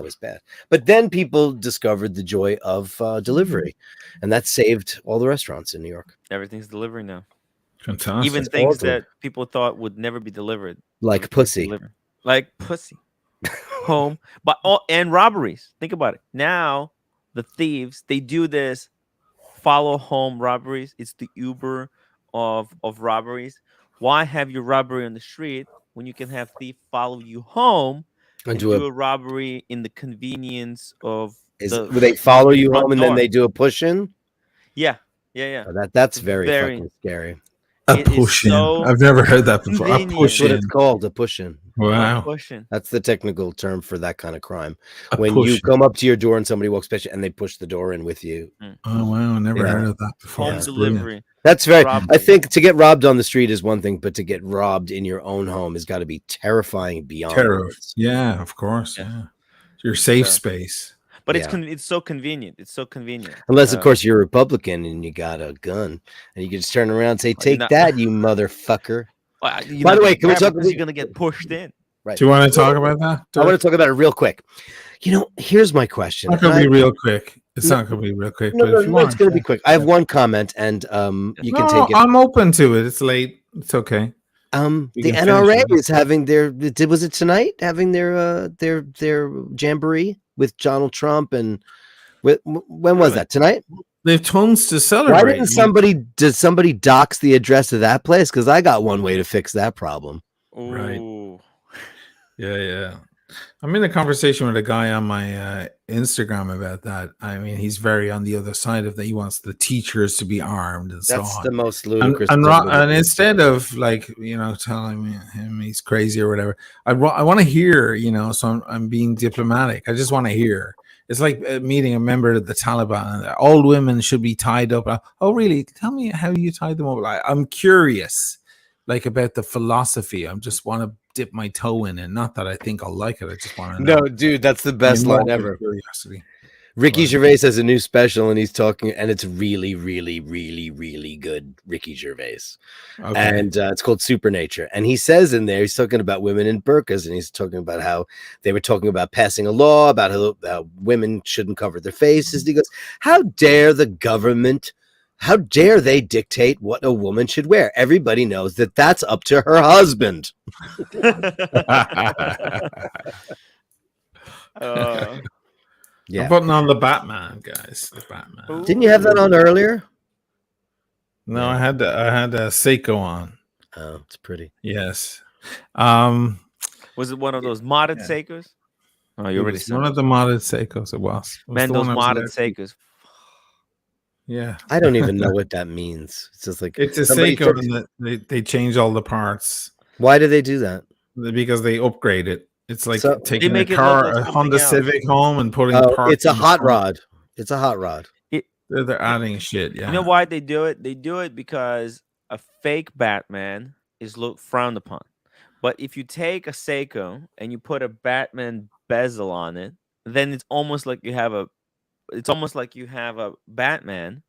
was bad. But then people discovered the joy of delivery, and that saved all the restaurants in New York. Everything's delivering now. Fantastic. Even It's things awesome. that people thought would never be delivered. Like everything's pussy. delivered. Like pussy. Home. But and robberies. Think about it. Now the thieves, they do this follow home robberies. It's the Uber of robberies. Why have your robbery on the street when you can have thief follow you home and do a robbery in the convenience of They follow you front home and then door? they do a push in? Yeah. Yeah. Oh, that's very fucking scary. A It is push in. so I've never heard that before. A convenient. push That's what in. it's called, a push in. Wow. Pushing. That's the technical term for that kind of crime. A When push you in. come up to your door and somebody walks past you and they push the door in with you. Oh wow, I never Yeah. heard of that before. Home That's delivery. brilliant. That's very. Robbery. I think to get robbed on the street is one thing, but to get robbed in your own home has got to be terrifying beyond Terror. words. Yeah, of course. Yeah. Yeah. Your safe Yeah. space. But Yeah. it's so convenient. It's so convenient. Unless, of course, you're a Republican and you got a gun and you can just turn around and say, you're "Take not- that, you motherfucker." By the way, can we talk? You're gonna get pushed in. Right. Do you want to talk about that? I want to talk about it real quick. Here's my question. It's not gonna be real quick. It's not gonna be real quick. No, but no, if you no, want, it's going to be quick. I have one comment, and you can take it. I'm open to it. It's late. It's okay. The can finish NRA it. is having was it tonight? Having their jamboree with Donald Trump and when was that? Tonight? They've tons to celebrate. Why did somebody dox the address of that place? Because I got one way to fix that problem. Right. Ooh. Yeah. I'm in a conversation with a guy on my Instagram about that. I mean, he's very on the other side of that. He wants the teachers to be armed and so That's on. the most ludicrous. And instead of telling him he's crazy or whatever, I want to hear. So I'm being diplomatic. I just want to hear. It's like meeting a member of the Taliban. And all women should be tied up. Oh, really? Tell me how you tied them up. I'm curious, about the philosophy. I just want to dip my toe in, and not that I think I'll like it. I just want to know. No, dude, that's the best line ever. Curiosity. Ricky Gervais has a new special, and he's talking, and it's really, really, really, really good. Ricky Gervais, and it's called Supernature. And he says in there, he's talking about women in burqas, and he's talking about how they were talking about passing a law about how women shouldn't cover their faces. And he goes, "How dare the government? How dare they dictate what a woman should wear? Everybody knows that that's up to her husband." Yeah. I'm putting on the Batman, guys. The Batman. Didn't you have that on earlier? No, I had a Seiko on. Oh, it's pretty. Yes. Was it one of those modded Seikos? Oh, you already said one of the modded Seikos. It was. Man, those modded Seikos. Yeah. I don't even know what that means. It's just like it's a Seiko, and they change all the parts. Why do they do that? Because they upgrade it. It's like taking a car, a Honda Civic home, and putting parts. It's a hot rod. It's a hot rod. They're adding shit. Yeah. You know why they do it? They do it because a fake Batman is frowned upon. But if you take a Seiko and you put a Batman bezel on it, then it's almost like you have a Batman,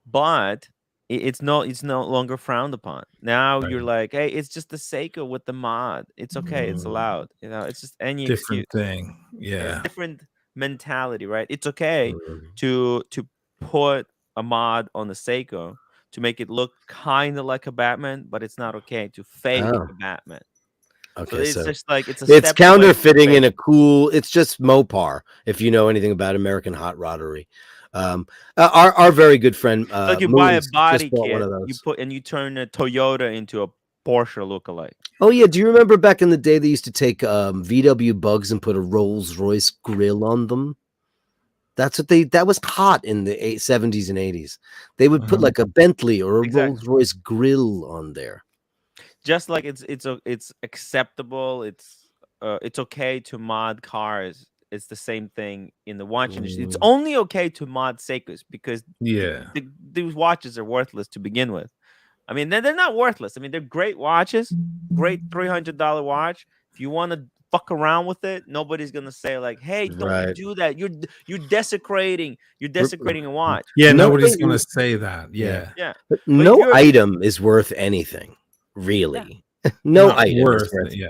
but it's no longer frowned upon. Now you're like, hey, it's just the Seiko with the mod. It's okay. It's allowed. It's just any different excuse. Thing. Yeah. Different mentality, right? It's okay to put a mod on the Seiko to make it look kind of like a Batman, but it's not okay to fake a Batman. Okay, so it's just like it's counterfeiting in a cool. It's just Mopar. If you know anything about American hot roddery, our very good friend, like you buy a body kit, you turn a Toyota into a Porsche lookalike. Oh yeah, do you remember back in the day they used to take VW bugs and put a Rolls Royce grill on them? That was hot in the 70s and 80s. They would put like a Bentley or a Rolls Royce grill on there. Just like it's acceptable, it's okay to mod cars. It's the same thing in the watch industry. It's only okay to mod Seikos because these watches are worthless to begin with. I mean, they're not worthless. I mean, they're great watches, great $300 watch. If you want to fuck around with it, nobody's gonna say like, "Hey, don't Right. do that. You're desecrating a watch." Yeah, No, nobody's but- gonna say that. Yeah. Yeah, Yeah, But but if no you're item is worth anything, really. No not item is worth worth. it. Yeah,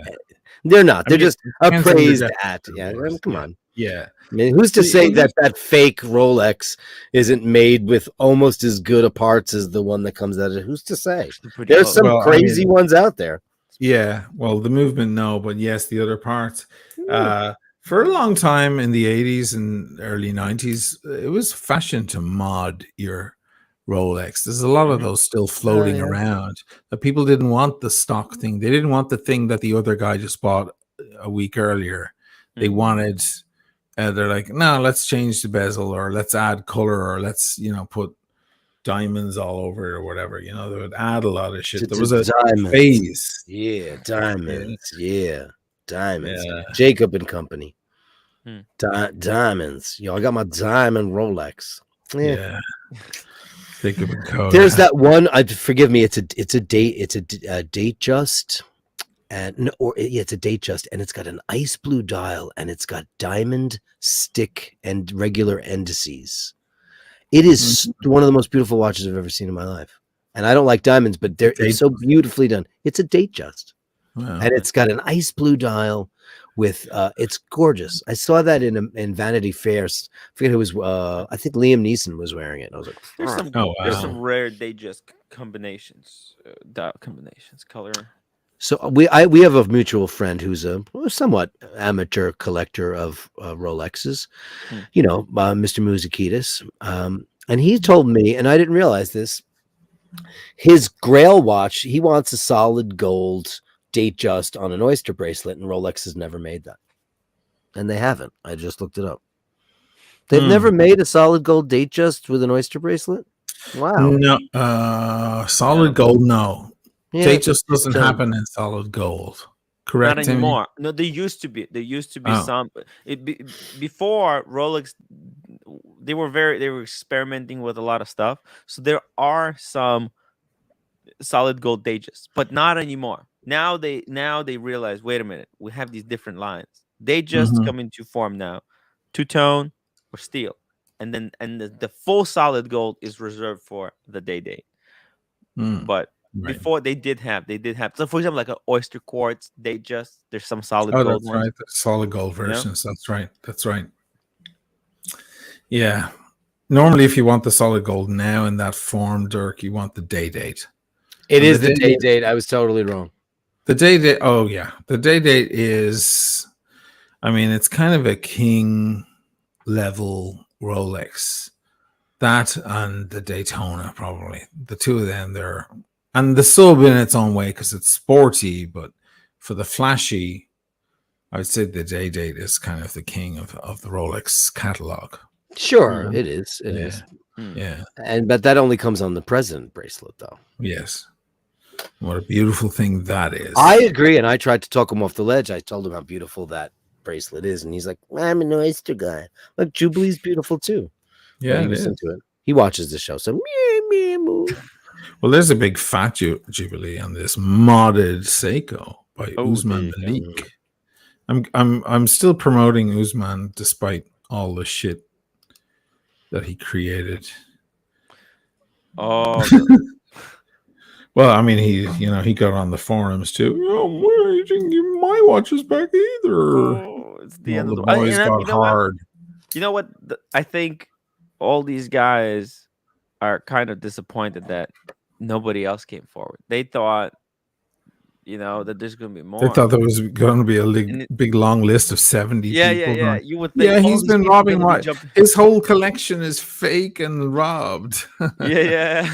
They're not. I They're mean, just it depends on your appraised at. definition Yeah, of I worth. mean, come Yeah. on. Yeah, I mean, who's to See, say well, that fake Rolex isn't made with almost as good a parts as the one that comes out of it? Who's to say? pretty There's close. some Well, I crazy mean- ones out there. yeah. Well, the movement, no, but yes, the other parts. Yeah. For a long time in the 80s and early 90s, it was fashion to mod your Rolex. There's a lot of those still floating yeah. around. That people didn't want the stock thing. They didn't want the thing that the other guy just bought a week earlier. They wanted. They're like, no, let's change the bezel, or let's add color, or let's put diamonds all over it, or whatever. They would add a lot of shit. There was a Diamonds. phase. Yeah, diamonds. Yeah, diamonds. Yeah. Jacob and Company. Hmm. Diamonds. Yo, I got my diamond Rolex. Yeah. Think of a code. There's that one. Forgive me. It's a date just, and no, or yeah, it's a date just, and it's got an ice blue dial, and it's got diamond stick and regular indices. It is one of the most beautiful watches I've ever seen in my life. And I don't like diamonds, but they're so beautifully done. It's a date just, Wow. and it's got an ice blue dial with. It's gorgeous. I saw that in Vanity Fair. I forget who was. I think Liam Neeson was wearing it. And I was like, There's some Oh, there's wow. some rare digest combinations, dial combinations, color. So we have a mutual friend who's a somewhat amateur collector of Rolexes, Mr. Muzakidis. And he told me, and I didn't realize this, his Grail watch, he wants a solid gold date just on an oyster bracelet, and Rolex has never made that. And they haven't. I just looked it up. They've never made a solid gold date just with an oyster bracelet? Wow. No, solid gold, no. Yeah, Date just doesn't happen in solid gold. Correct? Not Timmy? anymore. No, there used to be. There used to be Oh. some. Before Rolex, they were experimenting with a lot of stuff. So there are some solid gold dates, but not anymore. Now they realize, wait a minute, we have these different lines. They just come into form now, two-tone or steel, and then the full solid gold is reserved for the day. But before they did have. So for example, like an oyster quartz, there's some solid gold that's ones. right. The solid gold versions. That's right. That's right. Yeah. Normally, if you want the solid gold now in that form, Dirk, you want the date. It is the day date. I was totally wrong. The day date. Oh yeah, the day date is. I mean, it's kind of a king level Rolex. That and the Daytona, probably the two of them. And the sub in its own way because it's sporty, but for the flashy, I would say the day date is kind of the king of the Rolex catalog. Sure, it is. It is. Yeah. But that only comes on the president bracelet, though. Yes. What a beautiful thing that is. I agree, and I tried to talk him off the ledge. I told him how beautiful that bracelet is, and he's like, "I'm an oyster guy." Like Jubilee's beautiful too. Yeah, he was into it. He watches the show, so well, there's a big fat Jubilee on this modded Seiko by Usman Malik. I'm still promoting Usman despite all the shit that he created. Oh. Well, I mean, he got on the forums too. Oh, why you didn't give my watches back either? Oh, it's the end of the boys got hard. You know what? I think all these guys are kind of disappointed that nobody else came forward. They thought, that there's going to be more. They thought there was going to be a big long list of 70 people. Yeah. You would think. Yeah, he's been robbing his whole collection is fake and robbed. Yeah.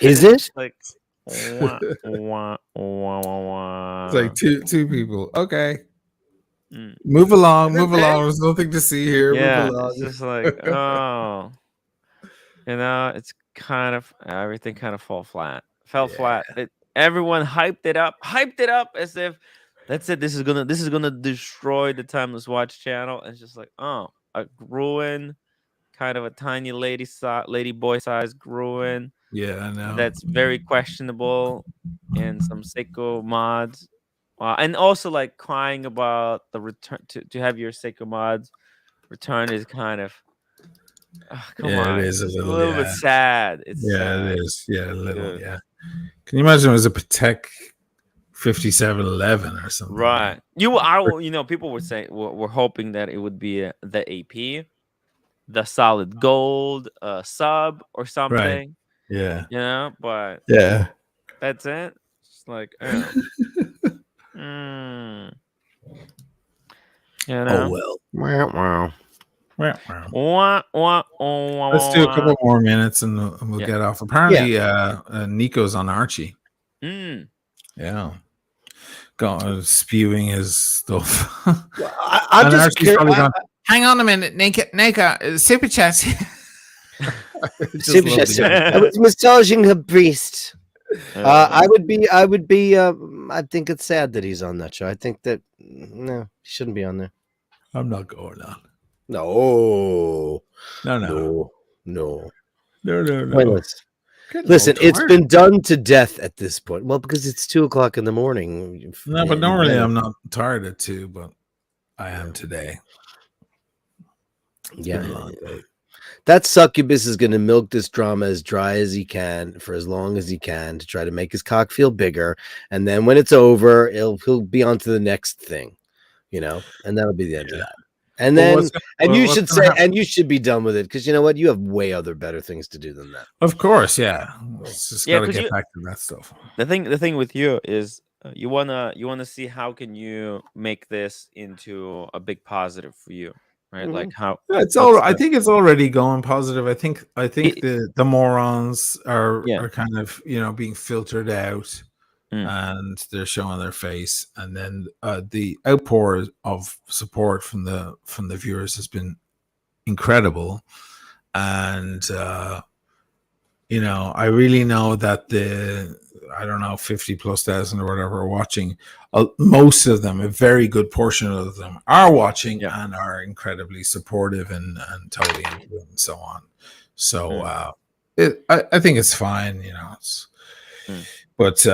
Is it? Like, It's like two people. Okay. Move along. There's nothing to see here. Yeah, Move along. it's just like, oh, it's kind of everything kind of fell flat. Everyone hyped it up as if that's it. This is gonna destroy the Timeless Watch channel. And it's just like, oh, a Gruen, kind of a tiny lady boy size Gruen. Yeah, I know. That's very questionable, and some Seiko mods. And also like crying about the return to have your Seiko mods return is kind of come Yeah, it on, is a it's a little. little bit Yeah, sad. It's yeah, it sad, is. Yeah, a little. dude. Yeah. Can you imagine it was a Patek 5711 or something? Right. People were saying were hoping that it would be the AP, the solid gold sub or Right. something, Yeah. but Yeah. that's it. It's like, mm, you Oh know. well. Wow. Wow, wow. Wah, wah, oh, wah, Let's wah, do a wah. couple more minutes and we'll Yeah. get off. Apparently, Nico's on Archie. Mm. Yeah. Spewing his stuff. Well, I'm And just Archie's curious. probably gone, hang on a minute, Nika, super chat. Super Chef, I was massaging her breast. I would be. I think it's sad that he's on that show. I think that no, he shouldn't be on there. I'm not going on. No. No. Pointless. Listen, it's been done to death at this point. Well, because it's 2:00 in the morning. No, but normally I'm not tired at 2, but I am today. It's been a long day. That succubus is going to milk this drama as dry as he can for as long as he can to try to make his cock feel bigger, and then when it's over, he'll be on to the next thing, and that'll be the end of that. And then, you should be done with it because you know what, you have way better things to do than that. Of course, yeah. It's just gotta get back to that stuff. The thing with you is you wanna see how can you make this into a big positive for you. Right, like how it's all. I think it's already going positive. I think the morons are kind of being filtered out, and they're showing their face. And then the outpour of support from the viewers has been incredible. And I really know that the 50,000+ or whatever are watching. Most of them, a very good portion of them, are watching and are incredibly supportive and totally into it and so on. So I think it's fine, But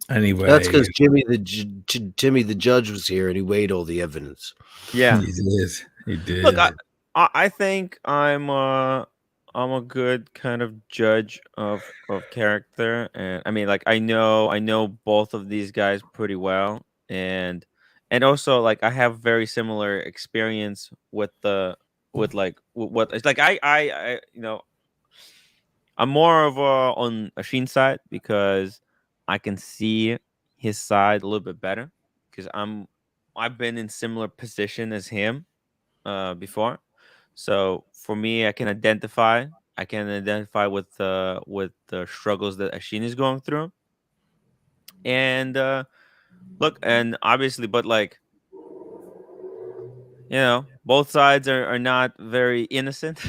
anyway, that's because Jimmy the judge was here and he weighed all the evidence. Yeah, he did. Look, I think I'm a good kind of judge of character, and I mean, like I know both of these guys pretty well, and also like I have very similar experience with what it's like. I I'm more of on Ashin's side because I can see his side a little bit better because I've been in similar position as him before. So for me, I can identify with the struggles that Ashin is going through. And look, and obviously, but like both sides are not very innocent.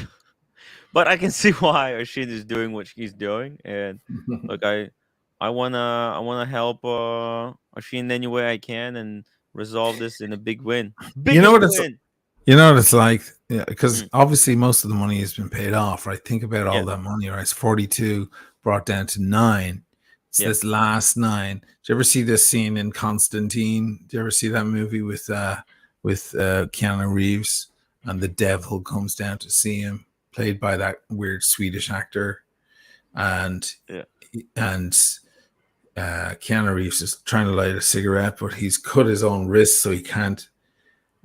But I can see why Ashin is doing what she's doing. And look, I wanna help Ashin any way I can and resolve this in a big win. You know what it's like? Yeah, because obviously most of the money has been paid off, right? Think about all that money, right? It's 42 brought down to 9. It's this last 9. Did you ever see this scene in Constantine? Did you ever see that movie with Keanu Reeves and the devil comes down to see him, played by that weird Swedish actor, and Keanu Reeves is trying to light a cigarette, but he's cut his own wrist so he can't.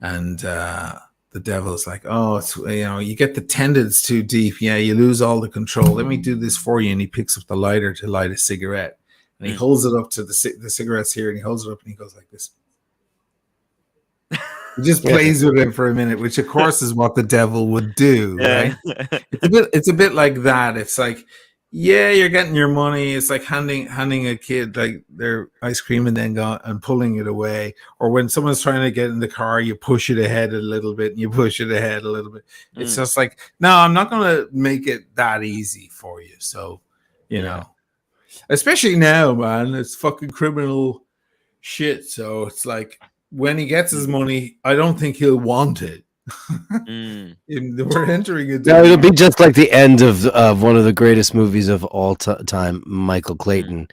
And the devil is like, oh, it's you get the tendons too deep. Yeah, you lose all the control. Let me do this for you. And he picks up the lighter to light a cigarette, and he holds it up to the cigarette's here, and he holds it up, and he goes like this. He just plays with it for a minute, which of course is what the devil would do, right? It's a bit like that. It's like, yeah, you're getting your money. It's like handing a kid like their ice cream and then pulling it away. Or when someone's trying to get in the car, you push it ahead a little bit and you push it ahead a little bit. It's just like, no, I'm not going to make it that easy for you. So, especially now, man, it's fucking criminal shit. So it's like, when he gets his money, I don't think he'll want it. We're entering it. No, it'll be just like the end of one of the greatest movies of all time, Michael Clayton.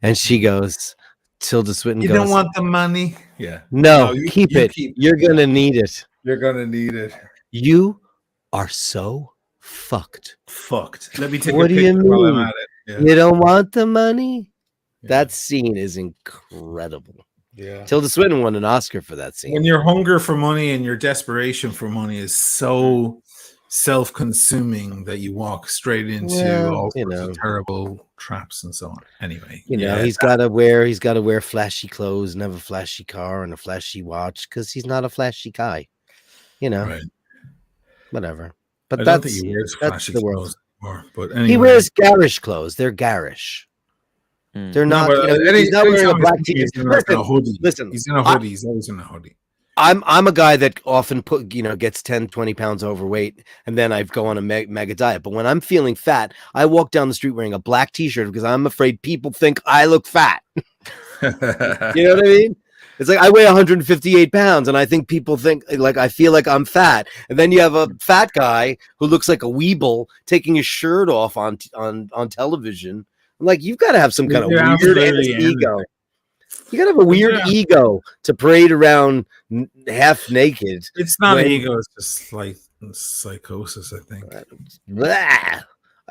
And she goes, Tilda Swinton You goes, don't want the money? Yeah. no, you keep it. You're going to need it. You're going to need it. You are so fucked. Fucked. Let me take What a do you picture while I'm mean? at it. Yeah. You don't want the money? Yeah. That scene is incredible. Yeah. Tilda Swinton won an Oscar for that scene. When your hunger for money and your desperation for money is so self-consuming that you walk straight into all sorts of terrible traps and so on. Anyway, he's got to wear flashy clothes and have a flashy car and a flashy watch because he's not a flashy guy. Right. Whatever. But I don't think he wears flashy clothes anymore. But anyway. He wears garish clothes. They're garish. They're not. He's not wearing a black t-shirt. Listen. He's in a hoodie. He's always in a hoodie. I'm a guy that often gets 10, 20 pounds overweight, and then I go on a mega diet. But when I'm feeling fat, I walk down the street wearing a black t-shirt because I'm afraid people think I look fat. You know what I mean? It's like I weigh 158 pounds, and I think people think like I feel like I'm fat. And then you have a fat guy who looks like a weeble taking his shirt off on television. I'm like, you've got to have some kind of weird ego. You gotta have a weird ego to parade around half naked. It's not ego; it's just like psychosis, I think. Blah.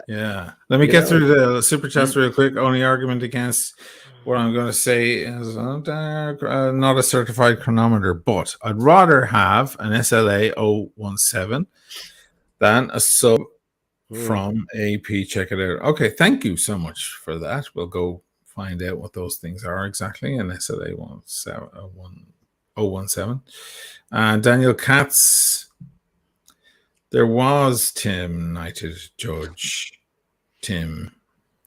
Yeah. Let me get through the super chats real quick. Only argument against what I'm going to say is not a certified chronometer, but I'd rather have an SLA 017 than a sub from AP. Check it out. Okay, thank you so much for that. We'll go find out what those things are exactly. And SLA 017. Daniel Katz. There was Tim Knighted, Judge. Tim.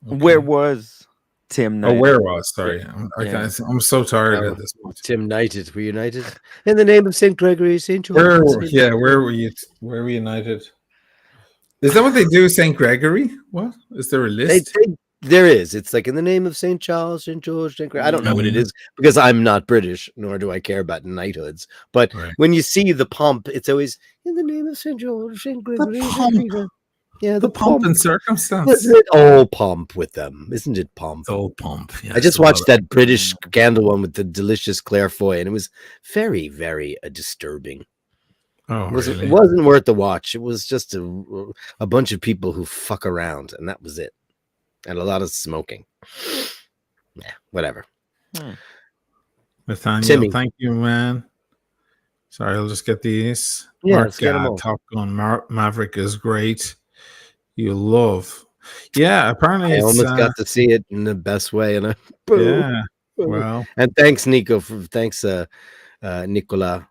Okay. Where was Tim Knighted? Oh, where was? Sorry. I'm so tired of this. Tim Knighted. Were you knighted? In the name of St. Gregory, St. George. Where were you? Where were you knighted? Is that what they do, St. Gregory? What? Is there a list? There is. It's like in the name of St. Charles, St. George, St. Gregory. I don't know what it is because I'm not British, nor do I care about knighthoods. But when you see the pomp, it's always in the name of St. George, St. Gregory. The pomp and circumstance. Isn't it all pomp with them? Isn't it pomp? It's all pomp. Yeah, I just watched that British scandal one with the delicious Claire Foy, and it was very, very disturbing. Oh, really? It wasn't worth the watch. It was just a bunch of people who fuck around, and that was it. And a lot of smoking. Yeah, whatever. Nathaniel, Timmy. Thank you, man. Sorry, I'll just get these. Yeah, let's get them all. Top Gun Maverick is great. You love. Yeah, apparently I almost got to see it in the best way. And yeah, well. And thanks, Nicola,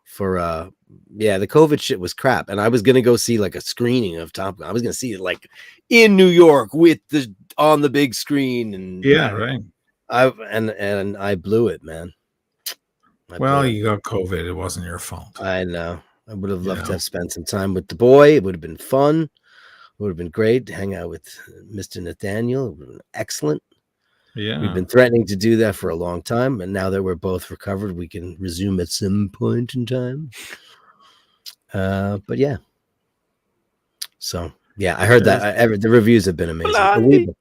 for the COVID shit was crap. And I was gonna go see like a screening of Top Gun. I was gonna see it like in New York on the big screen. And right. I blew it, man. You got COVID. It wasn't your fault. I know. I would have loved to have spent some time with the boy. It would have been fun. It would have been great to hang out with Mr. Nathaniel. It would have been excellent. Yeah. We've been threatening to do that for a long time. And now that we're both recovered, we can resume at some point in time. But yeah. So, yeah, I heard that the reviews have been amazing.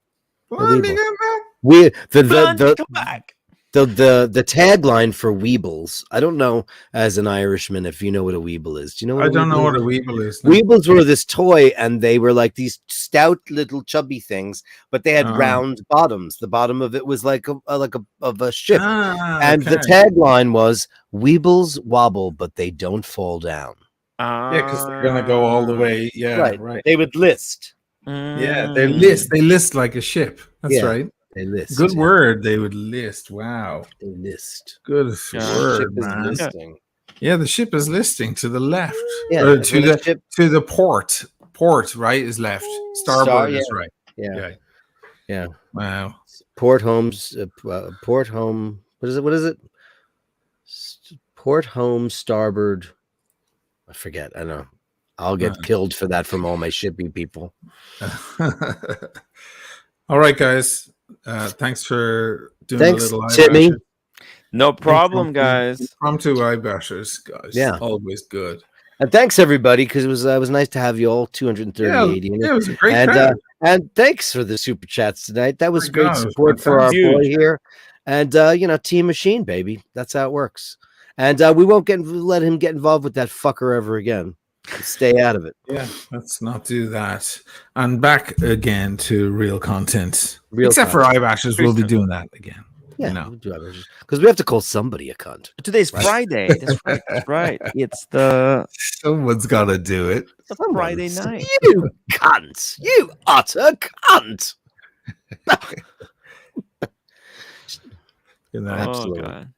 The tagline for Weebles. I don't know as an Irishman if you know what a Weeble is. Do you know what I don't know what a Weeble is. No. Weebles were this toy, and they were like these stout little chubby things, but they had round bottoms. The bottom of it was like a ship. And the tagline was Weebles wobble, but they don't fall down. Yeah, because they're gonna go all the way. Yeah, right. They would list. Yeah, they list like a ship. That's right. They list. Good word. They would list. Wow. They list. Good word, man. Listing. Yeah, the ship is listing to the left. Yeah, to the port. Port, right, is left. Starboard is right. Yeah. Wow. Port home. What is it? Port home starboard. I forget. I know. I'll get killed for that from all my shipping people. All right, guys. Thanks for doing a little Timmy. No problem, guys. Come to iBashers, guys. Yeah. Always good. And thanks everybody, because it was nice to have you all 238. Yeah, it was a great And crowd. and thanks for the super chats tonight. That was My great God, it was support for our fantastic. boy here. And Team Machine, baby. That's how it works. And we won't let him get involved with that fucker ever again. Stay out of it. Yeah, let's not do that. And back again to real content. Real Except for iBashers, we'll be Christian. doing that again. Yeah, You know. we'll do it because we have to call somebody a cunt. Today's Friday. That's right. That's right. It's the Someone's got to do it. Friday night. You cunt! You utter cunt! You know, Oh Absolutely. God.